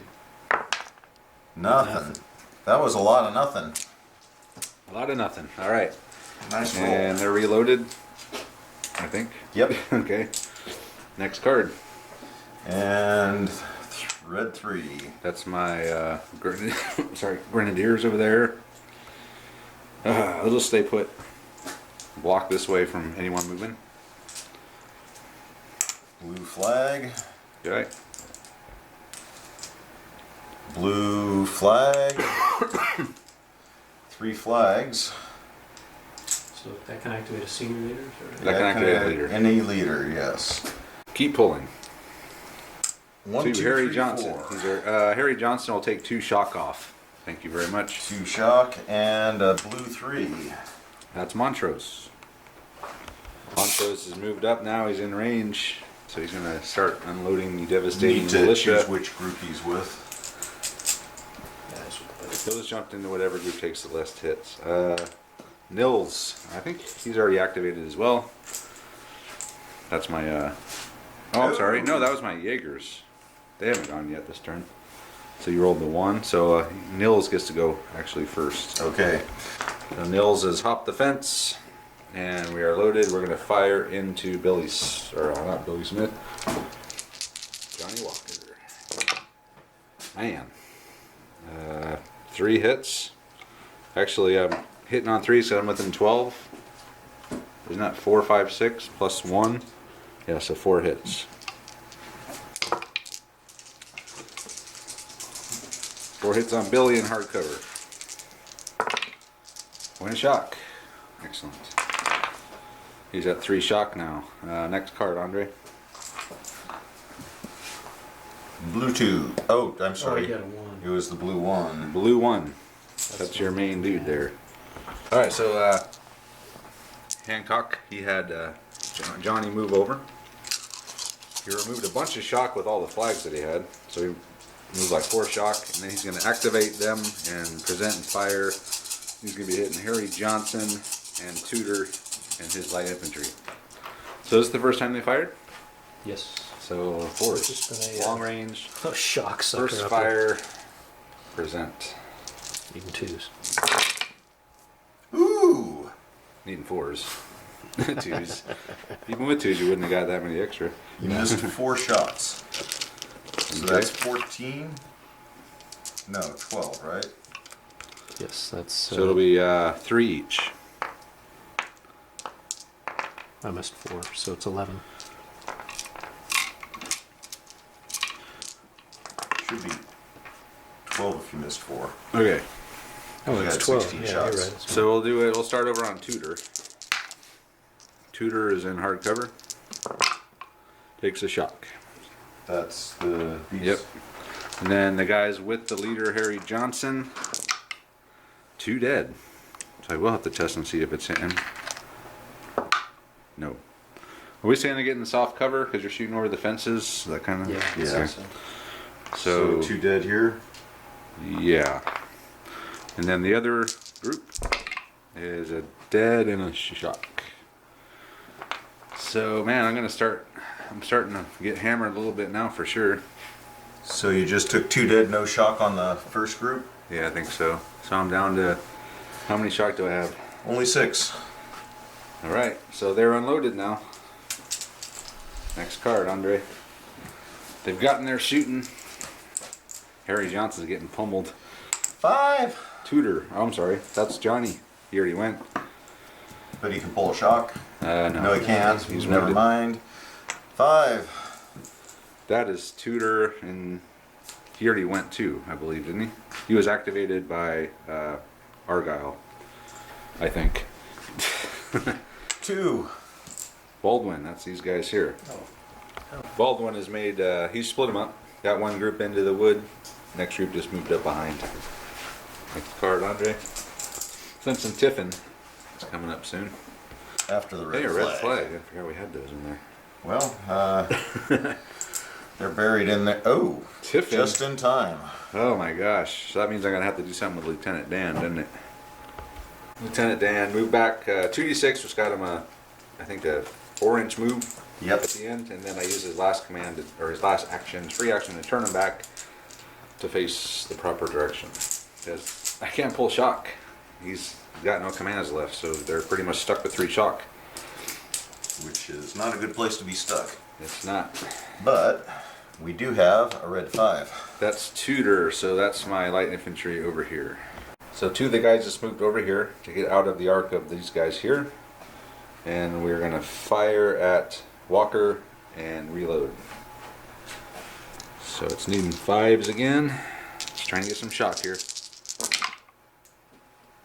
Nothing. That was a lot of nothing. A lot of nothing. All right. Nice roll. And they're reloaded, I think. Yep. Okay. Next card. And red 3. That's my grenadiers over there. Little stay put. Block this way from anyone moving. Blue flag. Okay. Blue flag. 3 flags. So that can activate a senior leader? That can activate a leader. Any leader, yes. Keep pulling. 1, To 2, Harry 3, Johnson. 4. These are, Harry Johnson will take 2 shock off. Thank you very much. 2 shock and a blue 3. That's Montrose. Montrose has moved up now. He's in range. So he's going to start unloading the devastating Need to militia. choose which group he's with. He'll just jump into whatever group takes the less hits. Nils, I think he's already activated as well. That's my, oh, I'm sorry. No, that was my Jaegers. They haven't gone yet this turn. So you rolled the 1. So Nils gets to go actually first. Okay. So Nils has hopped the fence. And we are loaded. We're going to fire into not Billy Smith. Johnny Walker. Man. 3 hits. Actually, I'm hitting on 3, so I'm within 12. Isn't that 4, 5, 6 plus 1? Yeah, so 4 hits. 4 hits on Billy in hardcover. Win a shock. Excellent. He's at 3 shock now. Next card, Andre. Blue 2. Oh, I'm Oh, sorry. you got a 1. It was the blue 1. Blue 1. That's your main dude there. Alright, so Hancock, he had Johnny move over. He removed a bunch of shock with all the flags that he had. So he moved like 4 shock, and then he's going to activate them and present and fire. He's going to be hitting Harry Johnson and Tudor and his light infantry. So this is the first time they fired? Yes. So force. Just been a, Long range. Oh, shock sucker. First up there. fire. Present. Even 2s. Ooh! Needing 4s. 2s. Even with 2s, you wouldn't have got that many extra. You missed 4 shots. So Okay. that's 14? No, 12, right? Yes, that's. So it'll be 3 each. I missed 4, so it's 11. Should be 12 if you missed 4. Okay. Oh, You it's had 12. 16 Yeah, shots. you're right. It's So we'll do it. We'll start over on Tudor. Tudor is in hardcover. Takes a shock. That's the beast. Yep. And then the guys with the leader, Harry Johnson. 2 dead. So I will have to test and see if it's him. No. Are we saying they're getting soft cover because you're shooting over the fences? That kind of. Yeah. Yeah. So. So So 2 dead here. yeah. And then the other group is a dead and a shock. So man, I'm starting to get hammered a little bit now for sure. So you just took 2 dead, no shock on the first group? Yeah, I think so. So I'm down to, how many shock do I have? Only 6. All right, so they're unloaded now. Next card, Andre. They've gotten their shooting. Harry Johnson's getting pummeled. 5! Tudor, oh, I'm sorry, that's Johnny. He already went. But he can pull a shock. No. No, he can't. He's Never wounded. mind. 5. That is Tudor, and he already went too, I believe, didn't he? He was activated by Argyle, I think. 2. Baldwin, that's these guys here. Baldwin has made, he split them up. Got one group into the wood, next group just moved up behind. Next card, Andre. Simpson Tiffin is coming up soon. After the red Hey, a flag. red flag. I forgot we had those in there. Well, They're buried in there. Oh, Tiffin. just in time. Oh my gosh. So that means I'm going to have to do something with Lieutenant Dan, doesn't it? Lieutenant Dan moved back 2d6, which got him I think a 4-inch move Yep. at the end, and then I used his last command, or his last action, his free action, to turn him back to face the proper direction. Because I can't pull shock. He's got no commands left, so they're pretty much stuck with 3 shock. Which is not a good place to be stuck. It's not. But we do have a red 5. That's Tudor, so that's my light infantry over here. So 2 of the guys just moved over here to get out of the arc of these guys here. And we're going to fire at Walker and reload. So it's needing 5s again. Just trying to get some shock here.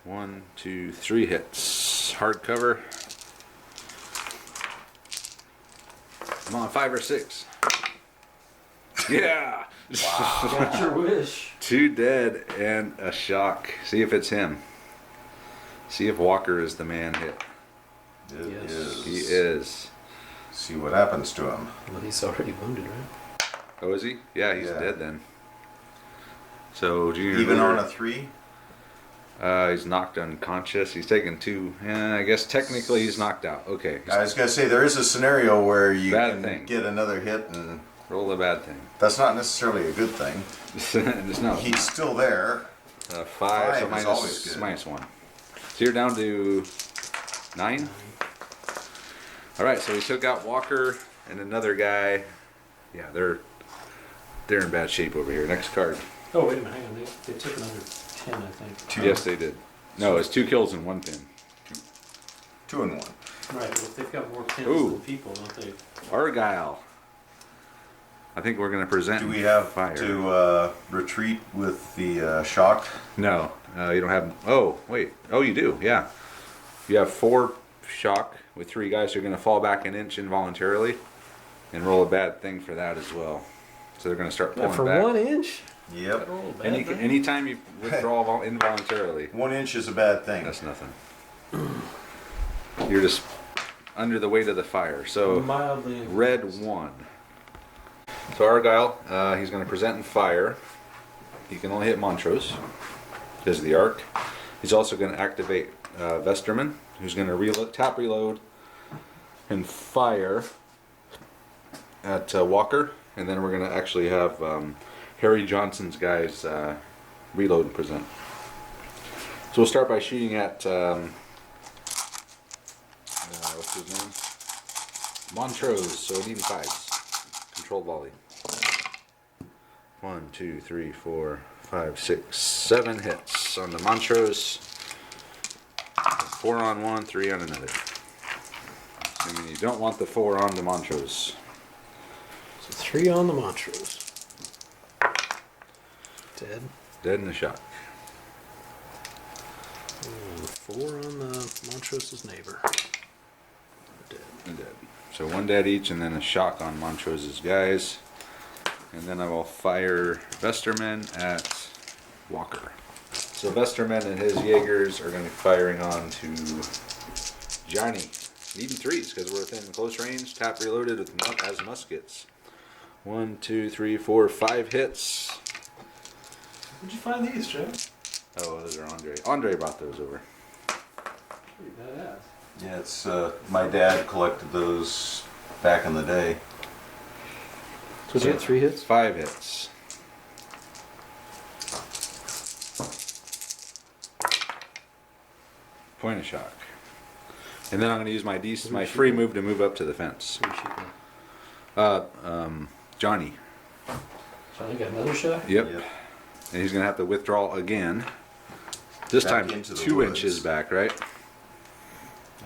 1, 2, 3 hits. Hard cover. Come on, 5 or 6. Yeah! Got your wish. 2 dead and a shock. See if it's him. See if Walker is the man hit. It Yes. is. He is. See what happens to him. Well, he's already wounded, right? Oh, is he? Yeah, he's Yeah. dead then. So, Junior Even Leader, on a 3? he's knocked unconscious. He's taken 2. I guess technically he's knocked out. Okay. I was going to say, there is a scenario where you Bad can thing. get another hit, and Roll a bad thing. that's not necessarily a good thing. It's not. He's still there. 5, Five so is minus, always good. minus 1. So you're down to 9? Alright, so we took out Walker and another guy. Yeah, they're in bad shape over here. Next card. Oh, wait a minute, hang on. They took another 10, I think. 2. Yes, they did. No, it's 2 kills and 1 pin. 2 and 1. Right, well, if they've got more pins Ooh. than people, don't they? Argyle. I think we're going to present. Do we have fire. to retreat with the shock? No, you don't have. Oh, wait. Oh, you do. Yeah. You have 4 shock with 3 guys who are going to fall back an inch involuntarily and roll a bad thing for that as well. So they're going to start pulling For back. 1 inch? Yep. Oh, bad thing. Anytime you withdraw involuntarily, 1 inch is a bad thing. that's nothing. You're just under the weight of the fire. So Mildly. red 1. So Argyle, he's going to present and fire. He can only hit Montrose because of the arc. He's also going to activate Vesterman, who's going to tap reload and fire at Walker. And then we're going to actually have Harry Johnson's guys reload and present. So we'll start by shooting at what's his name? Montrose. So needing 5s. Controlled volley. 1, 2, 3, 4, 5, 6, 7 hits on the Montrose. 4 on one, 3 on another. Assuming you don't want the 4 on the Montrose. So 3 on the Montrose. Dead. Dead in the shock. And 4 on the Montrose's neighbor. Dead. And dead. So 1 dead each, and then a shock on Montrose's guys. And then I will fire Vesterman at Walker. So Vesterman and his Jaegers are going to be firing on to Johnny. Needing 3s because we're within close range. Tap reloaded with as muskets. 1, 2, 3, 4, 5 hits. Where'd you find these, Joe? Oh, those are Andre. Andre brought those over. Pretty badass. Yeah, it's my dad collected those back in the day. So you get 3 hits? 5 hits. Point of shock. And then I'm going to use my free move to move up to the fence. Who's shooting? Johnny. Johnny got another shot? Yep. Yep. And he's going to have to withdraw again. This Back time into the 2 woods. inches back, right?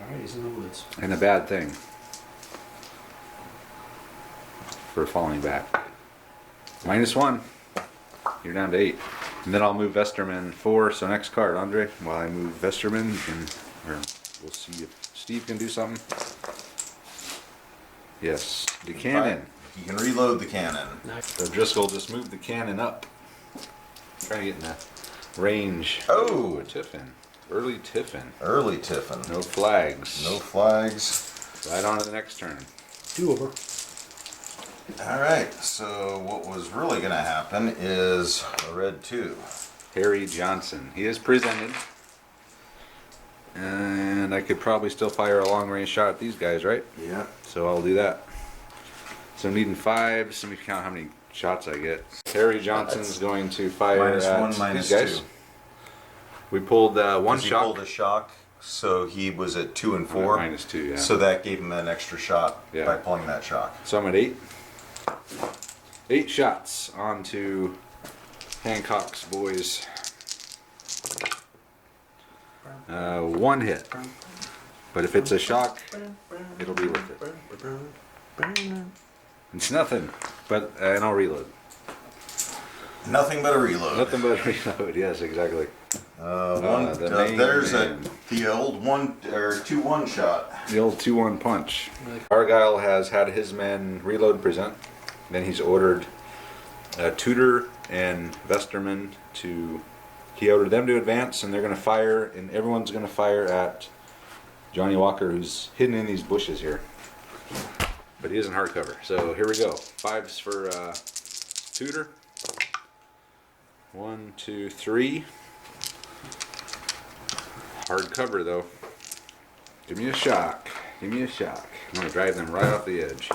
Alright, he's in the woods. And a bad thing for falling back. -1. You're down to 8. And then I'll move Vesterman 4. So next card, Andre. While I move Vesterman, we'll see if Steve can do something. Yes, the cannon. You can reload the cannon. Nice. So Driscoll just moved the cannon up. Trying to get in that range. Oh! A Tiffin. Early Tiffin. Early Tiffin. No flags. No flags. Right on to the next turn. Do over. All right, so what was really going to happen is a red 2. Harry Johnson. He is presented. And I could probably still fire a long range shot at these guys, right? Yeah. So I'll do that. So I'm needing 5. So let me count how many shots I get. Harry Johnson's going to fire at -1, -2. these guys. We pulled one He shot. pulled a shock, so he was at 2 and 4. -2, yeah. So that gave him an extra shot Yeah. by pulling that shock. So I'm at 8. 8 shots onto Hancock's boys. 1 hit. But if it's a shock, it'll be worth it. It's nothing, but and I'll reload. Nothing but a reload. Nothing but a reload. Yes, exactly. The main there's man. the old 2-1 shot. The old 2-1 punch. Argyle has had his men reload and present. Then he's ordered Tudor and Vesterman to. He ordered them to advance, and they're going to fire, and everyone's going to fire at Johnny Walker, who's hidden in these bushes here. But he is in hardcover. So here we go. 5s for Tudor. 1, 2, 3. Hardcover though. Give me a shock. Give me a shock. I'm going to drive them right off the edge.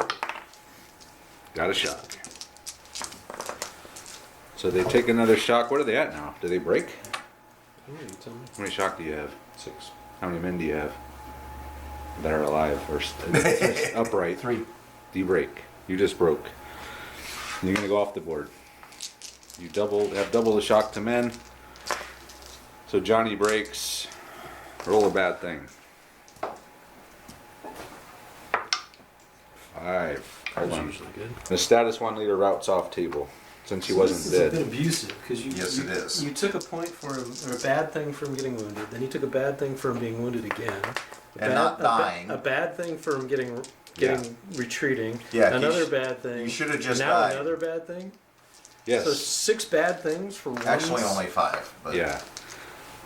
Got a shock. So they take another shock. What are they at now? Do they break? Oh, you tell me. How many shock do you have? 6. How many men do you have that are alive or upright? 3. Do you break? You just broke. You're going to go off the board. You have double the shock to men. So Johnny breaks. Roll a bad thing. 5. Hold That's on. usually good. The status 1 leader routes off table since he wasn't This is a bit dead. abusive because you. Yes, it is. You took a point for him, or a bad thing for him getting wounded. Then you took a bad thing for him being wounded again. And not dying. A bad thing for him getting retreating. Yeah, Another bad thing. you should have just and now died. another bad thing. Yes. So 6 bad things for one. Actually, only 5. But Yeah.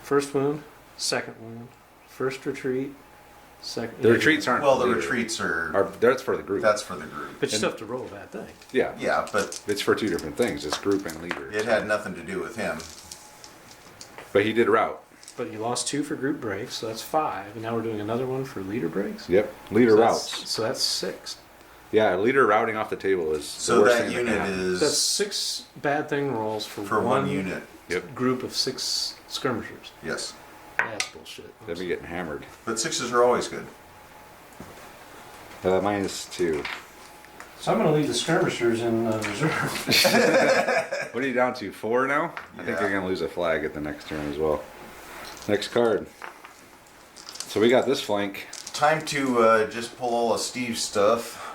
First wound, second wound, first retreat, second. The retreats aren't. Well, the leader. retreats That's for the group. that's for the group. But you still have to roll a bad thing. Yeah. Yeah, but It's for 2 different things. It's group and leader. it had nothing to do with him. But he did route. But you lost 2 for group breaks, so that's 5. And now we're doing another one for leader breaks. Yep. Leader So routes. So that's 6. Yeah, leader routing off the table is So the worst that thing unit can happen. That's is 6 bad thing rolls for one unit. Yep. group of 6 skirmishers. Yes. That's bullshit. They'll be getting hammered. But 6s are always good. -2. So I'm going to leave the skirmishers in reserve. What are you down to? 4 now? I think Yeah. you're going to lose a flag at the next turn as well. Next card. So we got this flank. Time to just pull all of Steve's stuff.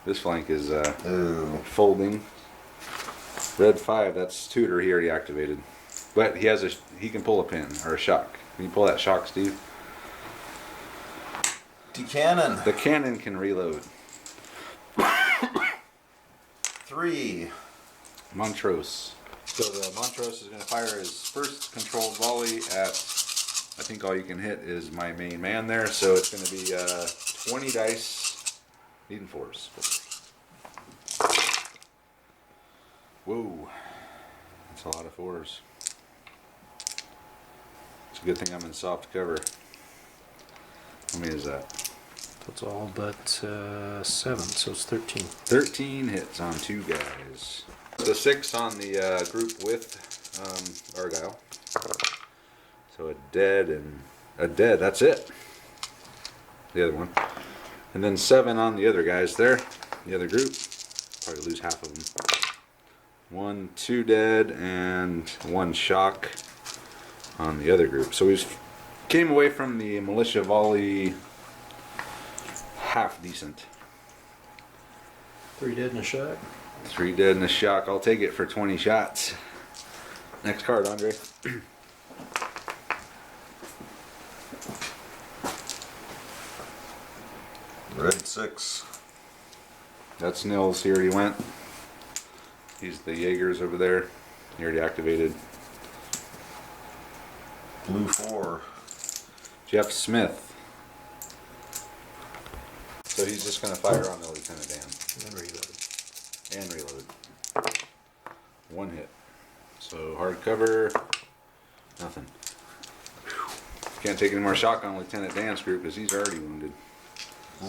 This flank is Ooh. folding. Red 5, that's Tudor. He already activated. But he can pull a pin or a shock. Can you pull that shock, Steve? Cannon. The cannon can reload. 3. Montrose. So the Montrose is going to fire his first controlled volley at, I think all you can hit is my main man there. So it's going to be 20 dice, needing 4s. Whoa, that's a lot of 4s. It's a good thing I'm in soft cover. How many is that? That's all but 7, so it's 13. 13 hits on 2 guys. The 6 on the group with Argyle. So a dead, that's it. The other one. And then 7 on the other guys there. The other group. Probably lose half of them. 1, 2 dead, and 1 shock on the other group. So we came away from the militia volley half decent. 3 dead and a shock. 3 dead and a shock. I'll take it for 20 shots. Next card, Andre. Red 6. That's Nils. He already went. He's the Jaegers over there. He already activated. Blue 4. Jeff Smith. So he's just going to fire on the Lieutenant Dan. And reload. and reload. One hit. So hardcover, nothing. Can't take any more shock on Lieutenant Dan's group because he's already wounded.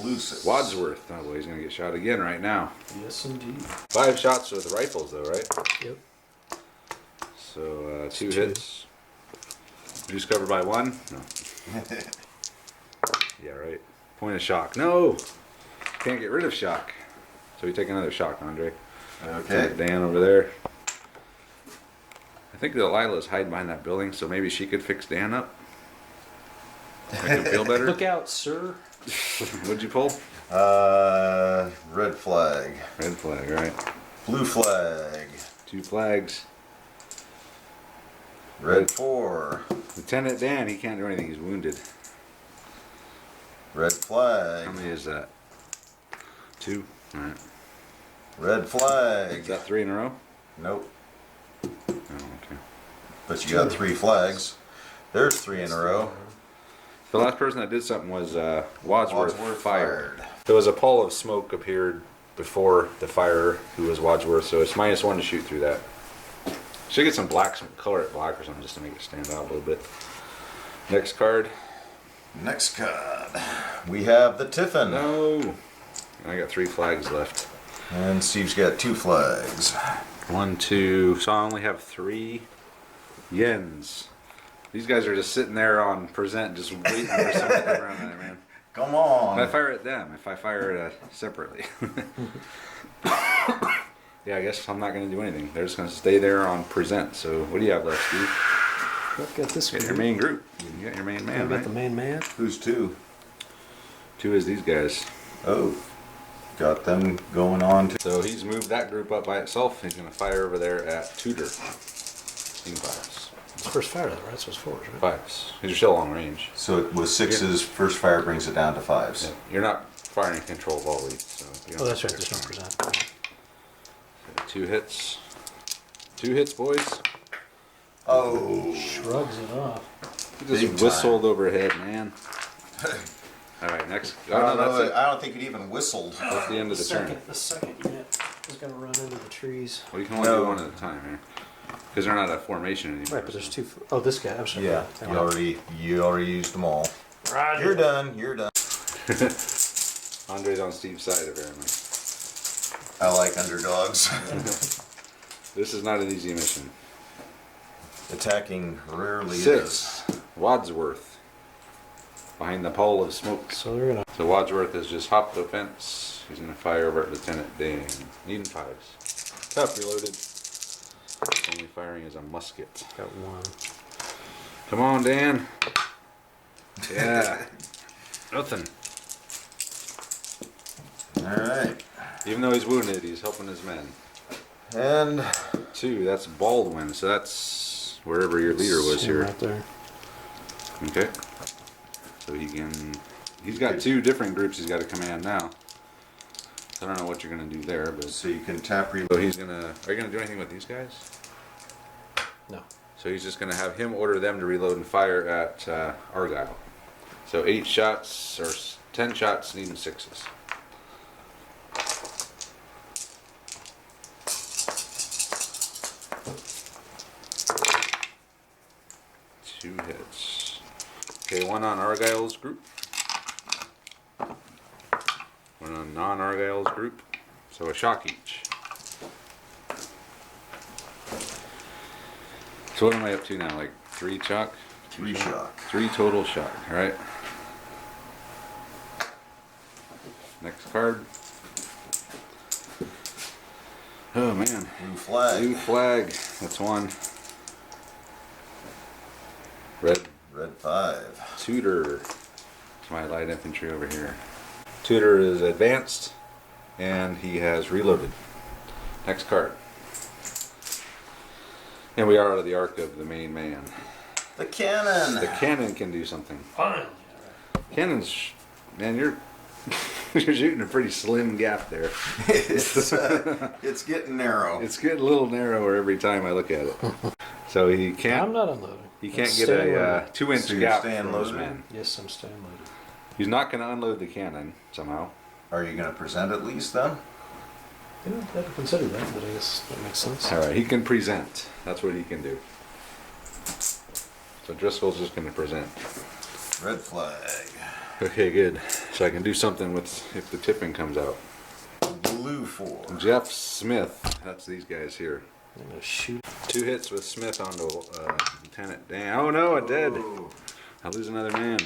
Lucis. Wadsworth. Oh boy, he's gonna get shot again right now. Yes, indeed. 5 shots with the rifles though, right? Yep. So 2 hits. Reduce cover by 1? No. Yeah, right. Point of shock. No! Can't get rid of shock. So we take another shock, Andre. Okay. Dan over there. I think Delilah's hiding behind that building, so maybe she could fix Dan up. Make him feel better. Look out, sir. What'd you pull? Red flag. Red flag, right. Blue flag. 2 flags. Red 4. Lieutenant Dan, he can't do anything. He's wounded. Red flag. How many is that? 2. All right. Red flag. Is that 3 in a row? Nope. Oh, okay. But you got 3 flags. There's 3 in a row. The last person that did something was Wadsworth fired. fired. There was a pall of smoke appeared before the firer, who was Wadsworth, so it's -1 to shoot through that. Should get some black, some color it black or something just to make it stand out a little bit. Next card. Next card. We have the Tiffin. No. I got 3 flags left. And Steve's got 2 flags. 1, 2. So I only have 3 yens. These guys are just sitting there on present, just waiting for someone to come around there, man. Come If on. I fire at them, if I fire it separately. Yeah, I guess I'm not going to do anything. They're just going to stay there on present. So what do you have left, Steve? I've got this Get one. your main group. You got your main I've man, got right? the main man. Who's 2? 2 is these guys. Oh. Got them going on to. So he's moved that group up by itself. He's going to fire over there at Tudor. Steam 5s. It's first fire, though, right? So it's 4s, right? 5s. These are still long range. So it was 6s. First fire brings it down to 5s. Yeah. You're not firing control volley. So you don't Oh, that's have right. to There's no fire. present. So 2 hits. 2 hits, boys. Oh. Shrugs it off. He just Big time. whistled overhead, man. All right, next. I Oh, don't no, know. that's it. I don't think it even whistled. That's the end of the turn. The second unit is going to run into the trees. Well, you can only No. do one at a time, man. Because they're not a formation anymore. Right, but there's 2. Oh, this guy. I'm sorry. Yeah. You already used them all. Roger. You're done. You're done. Andre's on Steve's side, apparently. I like underdogs. This is not an easy mission. Attacking rarely is. 6. Wadsworth. Behind the pole of smoke. So they're going to. So Wadsworth has just hopped the fence. He's going to fire over at Lieutenant Dan. Needing 5s. Tough, reloaded. Only firing is a musket. Got 1. Come on, Dan. Yeah. Nothing. Alright. Even though he's wounded, he's helping his men. And 2, that's Baldwin. So that's wherever your leader was here. Right there. Okay. So he's got 2 different groups he's got to command now. I don't know what you're going to do there, but. so you can tap reload. So are you going to do anything with these guys? No. So he's just going to have him order them to reload and fire at Argyle. So 8 shots, or 10 shots, needing 6s. Two hits. Okay, 1 on Argyle's group. 1 on non-Argyle's group. So a shock each. So what am I up to now? Like 3 shock? 3 shock. 3 total shock, alright? Next card. Oh man. Blue flag. Blue flag. That's 1. Red Red 5. Tudor. It's my light infantry over here. Tudor is advanced and he has reloaded. Next card. And we are out of the arc of the main man. The cannon. The cannon can do something. Fine. Cannons, man, you're you're shooting a pretty slim gap there. It's getting narrow. It's getting a little narrower every time I look at it. So he I'm can't not unloading. he can't I'm get staying a loaded. 2-inch So you're gap staying from those loaded? men. Yes, I'm staying loaded. He's not going to unload the cannon somehow. Are you going to present at least then? You know, I had to consider that, but I guess that makes sense. All right, he can present. That's what he can do. So Driscoll's just going to present. Red flag. Okay, good. So I can do something with if the tipping comes out. Blue 4. Jeff Smith. That's these guys here. I'm gonna shoot. 2 hits with Smith onto Lieutenant Dan. Oh no, it did. Oh. I lose another man.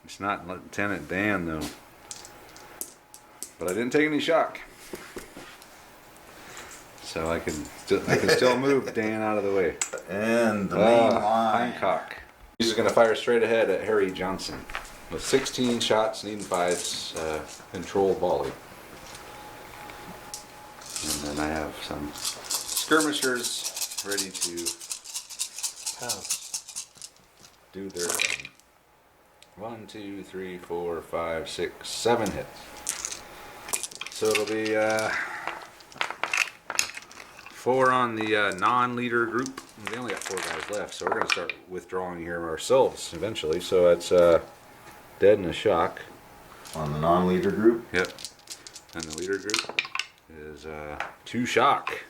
It's not Lieutenant Dan though. But I didn't take any shock. So I can still move Dan out of the way. And the main line. Hancock. He's going to fire straight ahead at Harry Johnson with 16 shots, needing 5 controlled volley. And then I have some skirmishers ready to do their 1, 2, 3, 4, 5, 6, 7 hits. So it'll be 4 on the non-leader group. They only got 4 guys left, so we're going to start withdrawing here ourselves eventually. So it's dead and a shock. On the non-leader group. Yep. And the leader group is 2 shock.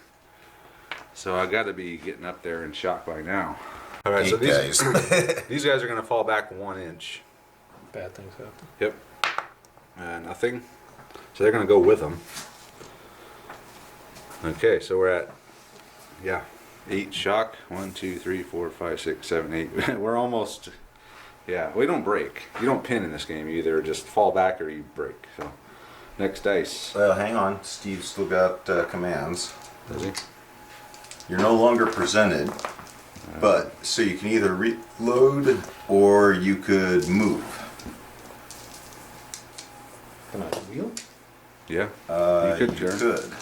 So I got to be getting up there in shock by now. All right, so these guys are going to fall back 1 inch. Bad things happen. Yep. Nothing. So they're going to go with them. Okay, so we're at 8 shock. 1, 2, 3, 4, 5, 6, 7, 8. We're almost. Yeah, we don't break. You don't pin in this game. You either just fall back or you break. So next dice. Well, hang on. Steve's still got commands. Does he? You're no longer presented, but so you can either reload or you could move. Can I wheel? Yeah. You you could turn. could,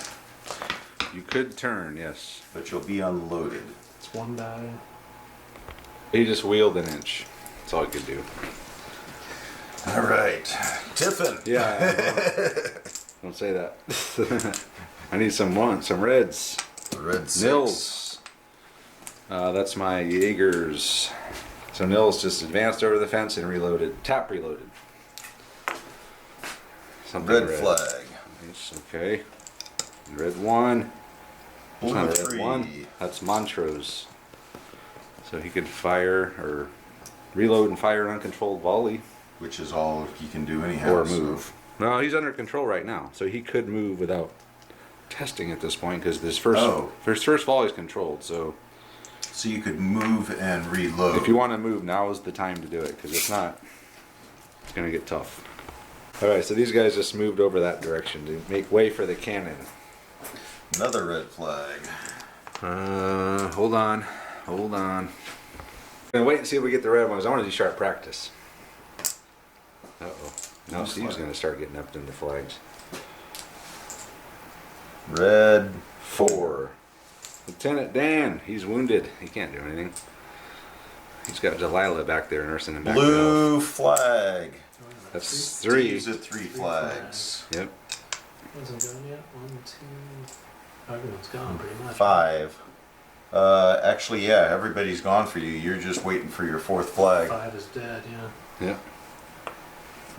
You could turn. Yes. but you'll be unloaded. It's 1 die. He just wheeled an inch. That's all he could do. All right, Tiffin. Yeah. Don't say that. I need some reds. Red 6. Nils. That's my Jaegers. So Nils just advanced over the fence and reloaded. Tap reloaded. Something Red flag. Yes, okay. Red 1. It's not Blue a red 3. 1. That's Montrose. So he could fire or reload and fire an uncontrolled volley. Which is all he can do anyhow. Or move. No, he's under control right now, so he could move without testing at this point because his first volley is controlled. So you could move and reload. if you want to move, now is the time to do it because if not, it's going to get tough. All right, so these guys just moved over that direction to make way for the cannon. Another red flag. Hold on. I'm gonna wait and see if we get the red ones. I want to do sharp practice. Uh-oh. Now Steve's going to start getting up into flags. Red 4. Lieutenant Dan, he's wounded. He can't do anything. He's got Delilah back there nursing him back. Blue flag. That's 3. Steve's at 3 flags. Yep. Hasn't gone yet. 1, 2. Everyone's gone pretty much. 5. Actually, yeah, everybody's gone for you. You're just waiting for your 4th flag. 5 is dead, yeah. Yep.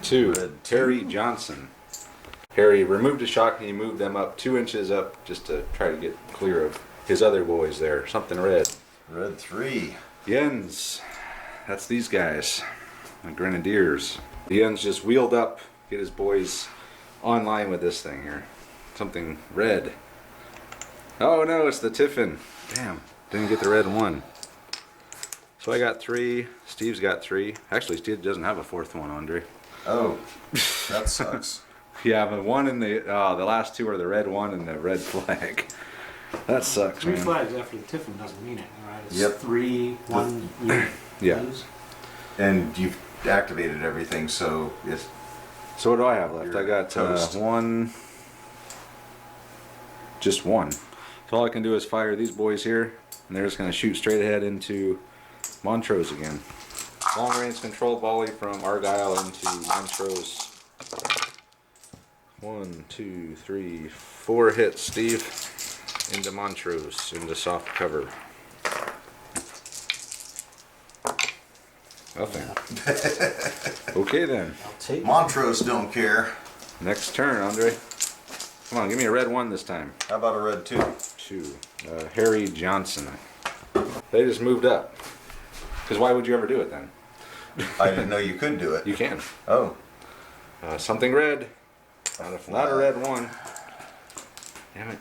2. Red Harry Johnson. Harry removed a shock and he moved them up 2 inches up just to try to get clear of his other boys there. Something red. Red 3. Jens. That's these guys. The Grenadiers. Jens just wheeled up, get his boys online with this thing here. Something red. Oh no, it's the Tiffin. Damn, didn't get the red 1. So I got 3. Steve's got 3. Actually, Steve doesn't have a 4th one, Andre. Oh, that sucks. Yeah, the 1 and the last 2 are the red 1 and the red flag. That sucks, 3 man. flags after the Tiffin doesn't mean it, right? It's Yep. 3, 1, you Yeah. lose. And you've activated everything, so it's So what do I have left? You're I got toast. 1. Just 1. So all I can do is fire these boys here, and they're just going to shoot straight ahead into Montrose again. Long range controlled volley from Argyle into Montrose. 1, 2, 3, 4 hits, Steve. Into Montrose, into soft cover. Nothing. Okay then. I'll take Montrose don't care. Next turn, Andre. Come on, give me a red 1 this time. How about a red 2? 2. Harry Johnson. They just moved up. Because why would you ever do it then? I didn't know you could do it. You can. Oh. Something red. Not a red 1. Damn it.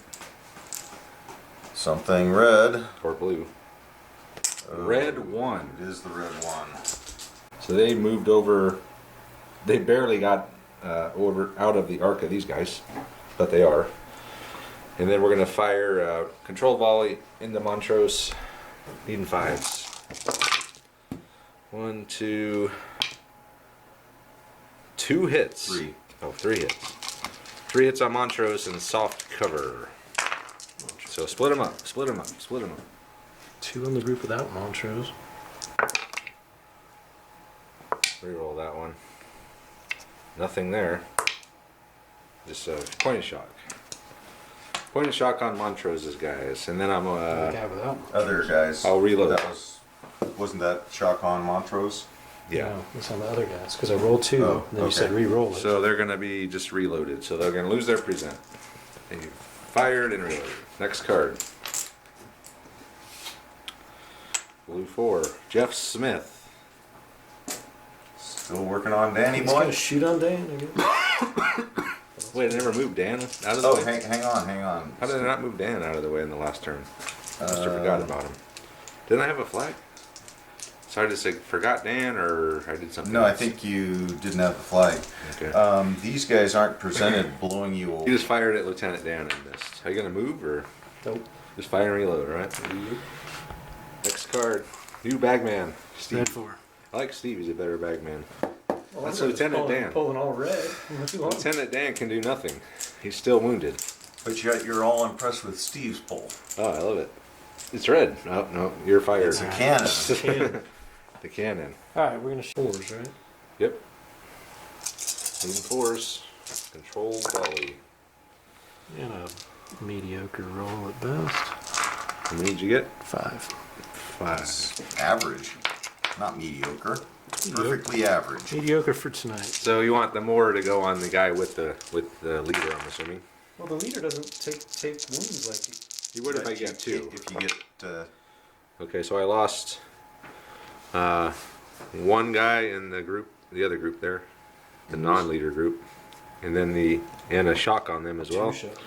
Something red. Or blue. Oh, Red 1. It is the red 1. So they moved over. They barely got over out of the arc of these guys, but they are. And then we're going to fire controlled volley into Montrose. Needing 5s. 1, 2. 2 hits. 3. Oh, 3 hits. 3 hits on Montrose and soft cover. So split them up. Split them up. Split them up. 2 on the group without Montrose. Reroll that one. Nothing there. Just a point of shock. Point of shock on Montrose's guys, and then I'm The guy without. Other guys. I'll reload. Wasn't that shock on Montrose? Yeah. No, it's on the other guys because I rolled 2. Oh, and then you okay. said re-roll it. So they're gonna be just reloaded. So they're gonna lose their present. And you fired and reloaded. Next card. Blue 4. Jeff Smith. Still working on Danny He's gonna boy? shoot on Dan. I guess. Wait, I never moved Dan out of the Oh, way. hang on. How did I not move Dan out of the way in the last turn? Must have forgot about him. Didn't I have a flag? Sorry to say, forgot Dan, or I did something No, I else? think you didn't have the flag. Okay. These guys aren't presented blowing you You away. just fired at Lieutenant Dan and missed. Are you gonna move or Nope. just fire and reload? All right. Next card, new bagman, Steve. Red 4. I like Steve. He's a better bagman. Well, That's I'm Lieutenant pulling, Dan. Pulling all red. What you want? Lieutenant Dan can do nothing. He's still wounded. But yet you're all impressed with Steve's pull. Oh, I love it. It's red. Oh no, you're fired. It's a cannon. Cannon. The cannon. All right, we're gonna show 4s, right? Yep. Moving 4s. Controlled volley. And a mediocre roll at best. How many did you get? 5. 5. It's average, not mediocre. Perfectly average. Mediocre for tonight. So you want the more to go on the guy with the leader, I'm assuming. Well, the leader doesn't take wounds like You would if I get 2. If you get, Okay, so I lost one guy in the group, the other group there, the non-leader group, and then and a shock on them as well, 2 shots.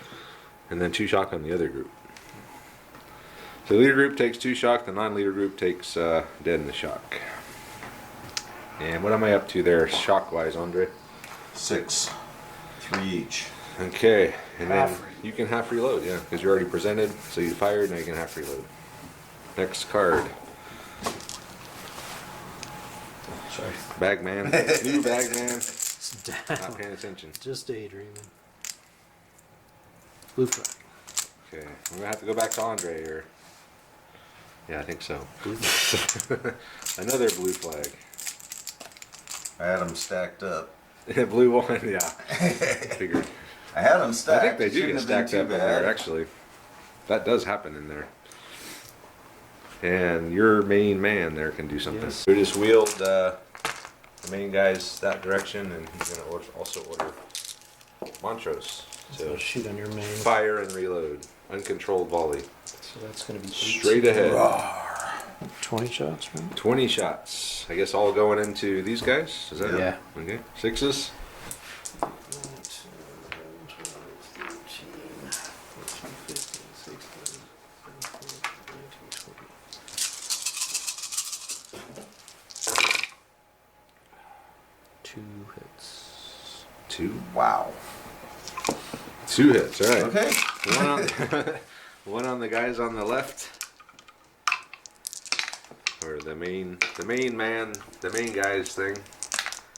and then 2 shock on the other group. So the leader group takes 2 shock, the non-leader group takes dead in the shock. And what am I up to there, shock-wise, Andre? 6. 3 each. Okay, and then Half. you can half reload, yeah, because you're already presented, so you fired, now you can half reload. Next card. Sorry. Bagman. New Bagman. It's down. Not paying attention. Just daydreaming. Blue flag. Okay, I'm gonna have to go back to Andre here. Yeah, I think so. Blue flag. Another blue flag. I had them stacked up. Blue 1, yeah. Figured. I had them stacked. I think they do Shouldn't get have been stacked too up in bad. there, actually. That does happen in there. And your main man there can do something. Yes. We just wheeled the main guys that direction, and he's gonna also order Montrose. So So shoot on your main. fire and reload. Uncontrolled volley. So that's going to be 8. Straight ahead. 20 shots, right? 20 shots. I guess all going into these guys? Is that Yeah. Okay. 6s? 2 hits. 2? Wow. 2 hits, all right. Okay. One on, one on the guys on the left. Or the main man, the main guys thing.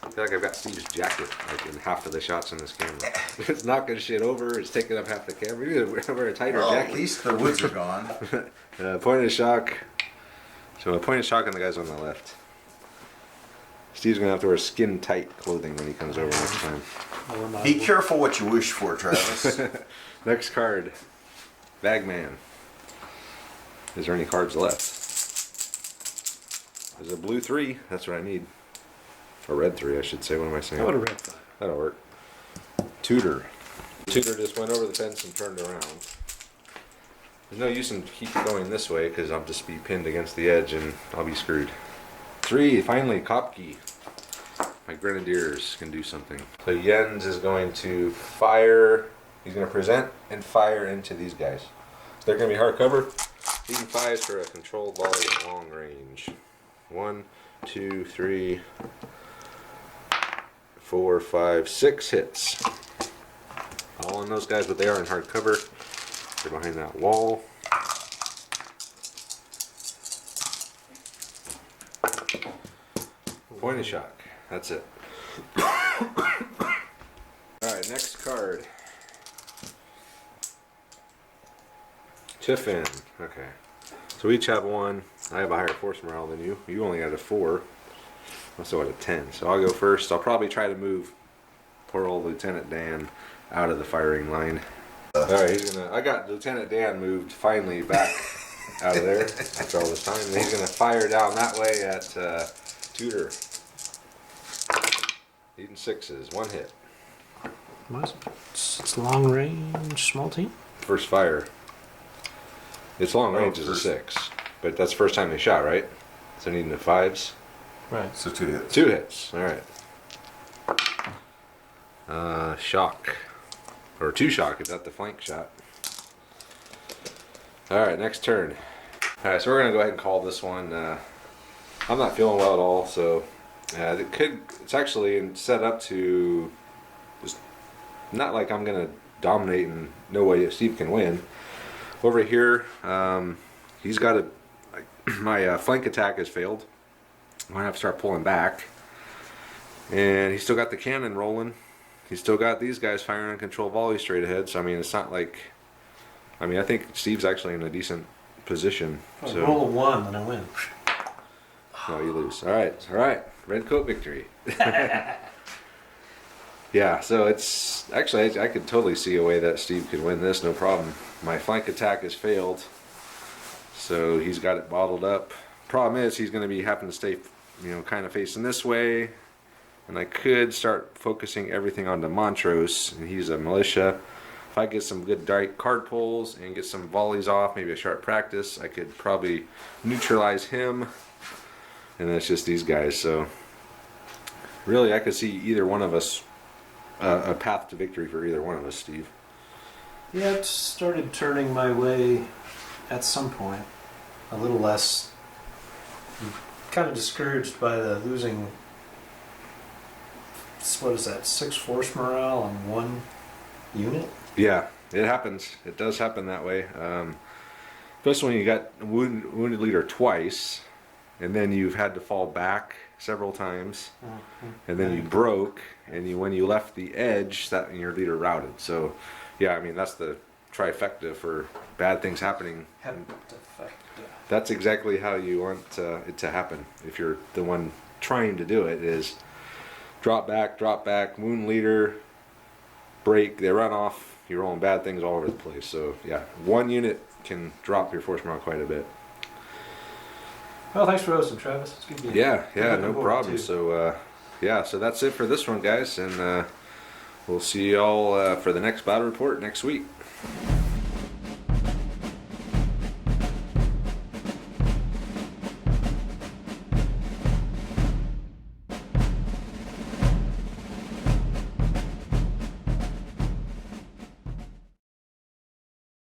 I feel like I've got Steve's jacket like in half of the shots in this camera. It's knocking shit over, it's taking up half the camera. You gotta wear a tighter Well, jacket. at least the woods are gone. Point of shock. So a point of shock on the guys on the left. Steve's gonna have to wear skin tight clothing when he comes over next time. Be careful what you wish for, Travis. Next card. Bagman. Is there any cards left? There's a blue 3. That's what I need. Or red 3, I should say. What am I saying? How about a red 5? That'll work. Tutor. tutor just went over the fence and turned around. There's no use in keep going this way because I'll just be pinned against the edge and I'll be screwed. 3, finally, Kopke. My grenadiers can do something. So Jens is going to fire. He's going to present and fire into these guys. So they're going to be hardcover. Even 5s for a controlled volley at long range. 1, 2, 3, 4, 5, 6 hits. All on those guys, but they are in hardcover. They're behind that wall. Pointed shock. That's it. Alright, next card. Tiffin. Okay. So we each have 1. I have a higher force morale than you. You only got a 4. I still got a 10. So I'll go first. I'll probably try to move poor old Lieutenant Dan out of the firing line. Alright, he's gonna. I got Lieutenant Dan moved finally back out of there after all this time. And he's gonna fire down that way at Tudor. Eating 6s, 1 hit. It's long range, small team. First fire. It's long range is a 6, but that's the first time they shot, right? So needing the 5s. Right. So 2 hits. 2 hits. All right. Shock. Or 2 shock if that's the flank shot. Alright, next turn. Alright, so we're going to go ahead and call this one. I'm not feeling well at all, so it's actually set up to just not like I'm going to dominate and no way Steve can win. Over here, he's got a my flank attack has failed. I'm going to have to start pulling back. And he's still got the cannon rolling. He's still got these guys firing on control volley straight ahead. So I mean, it's not like. I mean, I think Steve's actually in a decent position. If I So roll a 1, then I win. no, you lose. All right. Red coat victory. Yeah. So it's actually I could totally see a way that Steve could win this, no problem. My flank attack has failed, so he's got it bottled up. Problem is, he's going to be having to stay, kind of facing this way. And I could start focusing everything onto Montrose, and he's a militia. If I get some good card pulls and get some volleys off, maybe a sharp practice, I could probably neutralize him. And that's just these guys. So really, I could see either one of us, a path to victory for either one of us, Steve. Yeah, it started turning my way at some point. A little less. Kind of discouraged by the losing. What is that? 6 force morale on 1 unit? Yeah, it happens. It does happen that way. Especially when you got wounded leader twice, and then you've had to fall back several times, and then you broke, and when you left the edge, and your leader routed. So, yeah, I mean that's the trifecta for bad things happening. That's exactly how you want it to happen. If you're the one trying to do it, is drop back, wound leader, break, they run off, you're rolling bad things all over the place. So yeah, 1 unit can drop your force morale quite a bit. Well, thanks for hosting, Travis. It's good to be Yeah, no problem. So so that's it for this one, guys, and we'll see y'all for the next battle report next week.